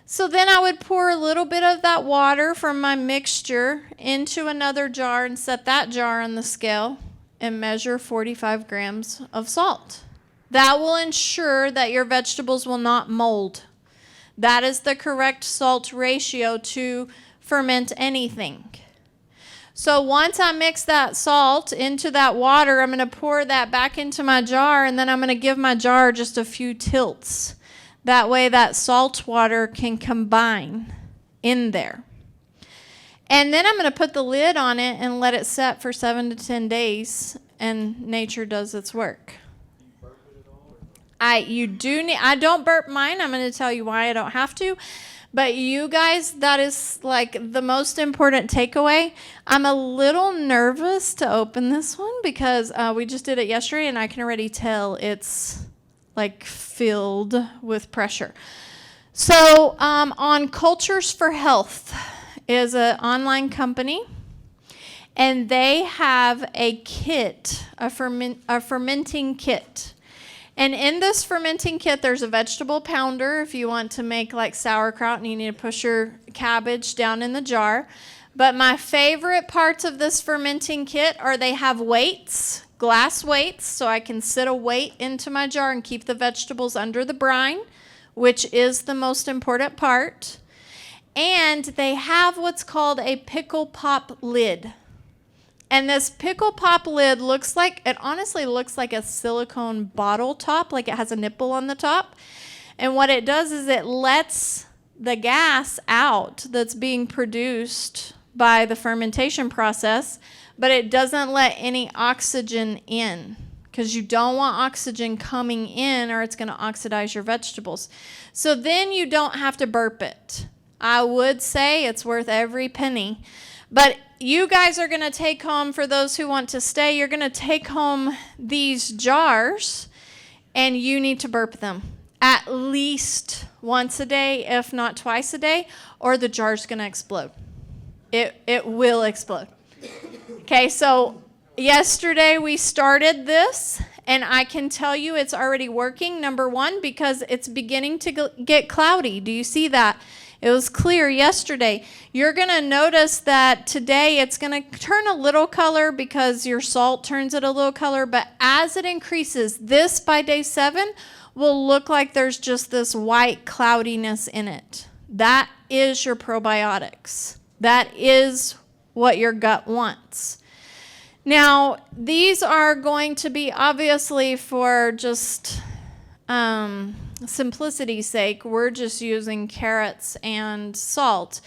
So then I would pour a little bit of that water from my mixture into another jar and set that jar on the scale and measure 45 grams of salt. That will ensure that your vegetables will not mold. That is the correct salt ratio to ferment anything. So once I mix that salt into that water, I'm going to pour that back into my jar, and then I'm going to give my jar just a few tilts. That way that salt water can combine in there. And then I'm going to put the lid on it and let it set for 7 to 10 days, and nature does its work. I don't burp mine. I'm going to tell you why I don't have to. But you guys, that is like the most important takeaway. I'm a little nervous to open this one because we just did it yesterday, and I can already tell it's like filled with pressure. So on Cultures for Health is an online company, and they have a kit, a fermenting kit. And in this fermenting kit, there's a vegetable pounder if you want to make like sauerkraut and you need to push your cabbage down in the jar. But my favorite parts of this fermenting kit are they have weights, glass weights, so I can sit a weight into my jar and keep the vegetables under the brine, which is the most important part. And they have what's called a pickle pop lid. And this pickle pop lid honestly looks like a silicone bottle top, like it has a nipple on the top. And what it does is it lets the gas out that's being produced by the fermentation process, but it doesn't let any oxygen in because you don't want oxygen coming in or it's going to oxidize your vegetables. So then you don't have to burp it. I would say it's worth every penny. But you guys are going to take home, for those who want to stay, you're going to take home these jars, and you need to burp them at least once a day, if not twice a day, or the jar's going to explode. It will explode. Okay, so yesterday we started this, And I can tell you it's already working, number one, because it's beginning to get cloudy. Do you see that? It was clear yesterday. You're going to notice that today it's going to turn a little color because your salt turns it a little color. But as it increases, this by day 7 will look like there's just this white cloudiness in it. That is your probiotics. That is what your gut wants. Now, these are going to be obviously for just simplicity's sake. We're just using carrots and salt.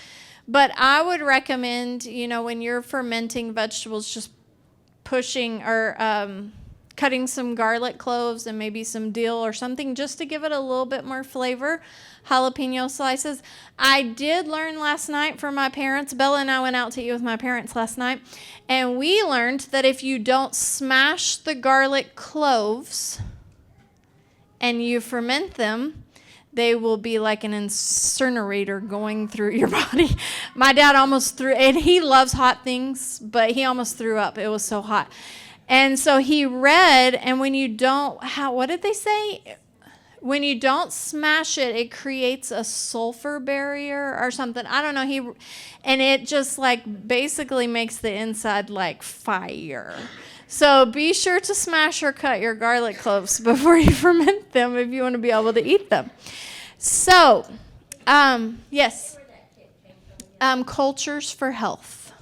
But I would recommend, when you're fermenting vegetables, just pushing or cutting some garlic cloves and maybe some dill or something just to give it a little bit more flavor. Jalapeno slices. I did learn last night from my parents. Bella and I went out to eat with my parents last night, and we learned that if you don't smash the garlic cloves and you ferment them, they will be like an incinerator going through your body. My dad almost threw, and he loves hot things, but he almost threw up. It was so hot. And so he read, and when you don't, what did they say? When you don't smash it, it creates a sulfur barrier or something. I don't know. And it just like basically makes the inside like fire. So be sure to smash or cut your garlic cloves before you ferment them if you want to be able to eat them. So, yes. Cultures for health.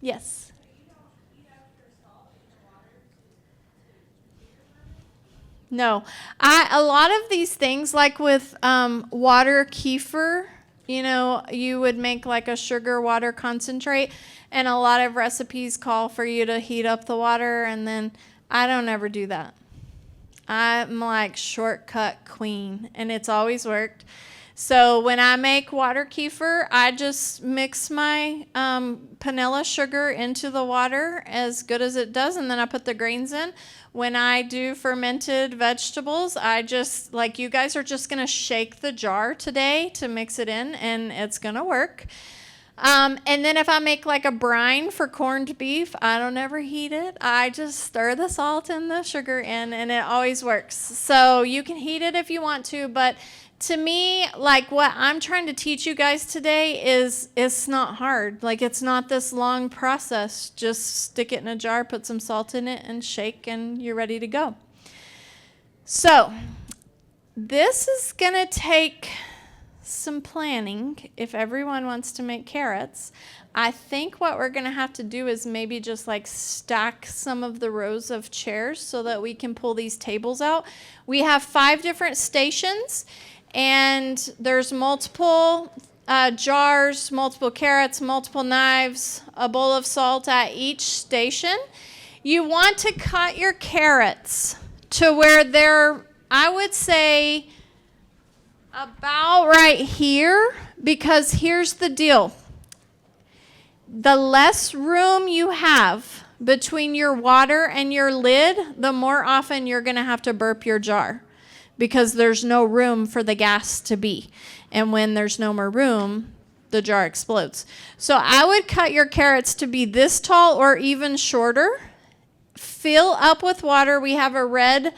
Yes. No, a lot of these things, like with water kefir, you would make like a sugar water concentrate, and a lot of recipes call for you to heat up the water, and then I don't ever do that. I'm like shortcut queen, and it's always worked. So when I make water kefir, I just mix my vanilla sugar into the water as good as it does, and then I put the grains in. When I do fermented vegetables, I just, like you guys are just going to shake the jar today to mix it in, and it's going to work. And then if I make like a brine for corned beef, I don't ever heat it. I just stir the salt and the sugar in, and it always works. So you can heat it if you want to, but to me, like what I'm trying to teach you guys today is it's not hard. Like it's not this long process. Just stick it in a jar, put some salt in it, and shake, and you're ready to go. So this is going to take some planning if everyone wants to make carrots. I think what we're going to have to do is maybe just like stack some of the rows of chairs so that we can pull these tables out. We have 5 different stations, and there's multiple jars, multiple carrots, multiple knives, a bowl of salt at each station. You want to cut your carrots to where they're, I would say, about right here, because here's the deal. The less room you have between your water and your lid, the more often you're going to have to burp your jar, because there's no room for the gas to be. And when there's no more room, the jar explodes. So I would cut your carrots to be this tall or even shorter. Fill up with water. We have a red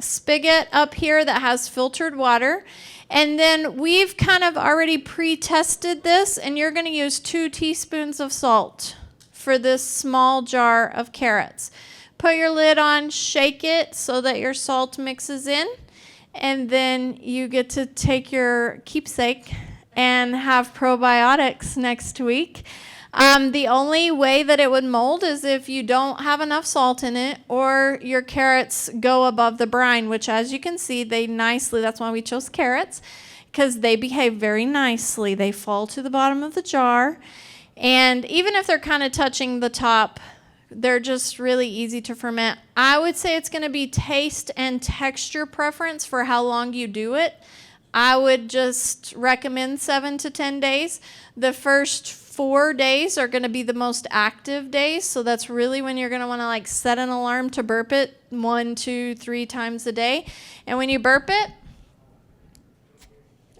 spigot up here that has filtered water. And then we've kind of already pre-tested this, and you're going to use 2 teaspoons of salt for this small jar of carrots. Put your lid on, shake it so that your salt mixes in, and then you get to take your keepsake and have probiotics next week. The only way that it would mold is if you don't have enough salt in it, or your carrots go above the brine, which, as you can see, they nicely, that's why we chose carrots, because they behave very nicely. They fall to the bottom of the jar, and even if they're kind of touching the top, they're just really easy to ferment. I would say it's going to be taste and texture preference for how long you do it. I would just recommend 7 to 10 days. The first 4 days are going to be the most active days, so that's really when you're going to want to like set an alarm to burp it 1, 2, 3 times a day. And when you burp it,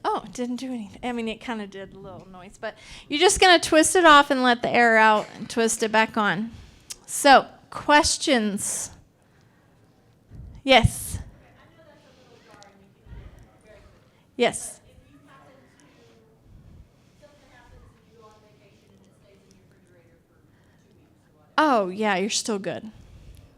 oh, it didn't do anything. I mean, it kind of did a little noise, but you're just going to twist it off and let the air out and twist it back on. So, questions? Yes. Yes. Oh, yeah, you're still good.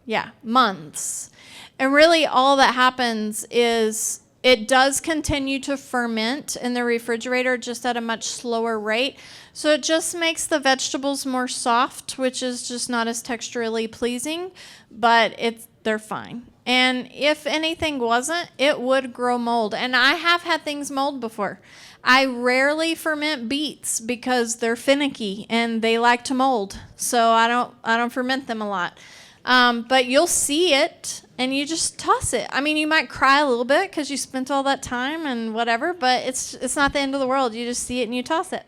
Yeah, months. And really, all that happens is it does continue to ferment in the refrigerator just at a much slower rate. So it just makes the vegetables more soft, which is just not as texturally pleasing, but they're fine. And if anything wasn't, it would grow mold. And I have had things mold before. I rarely ferment beets because they're finicky and they like to mold. So I don't ferment them a lot. But you'll see it and you just toss it. I mean, you might cry a little bit because you spent all that time and whatever, but it's not the end of the world. You just see it and you toss it.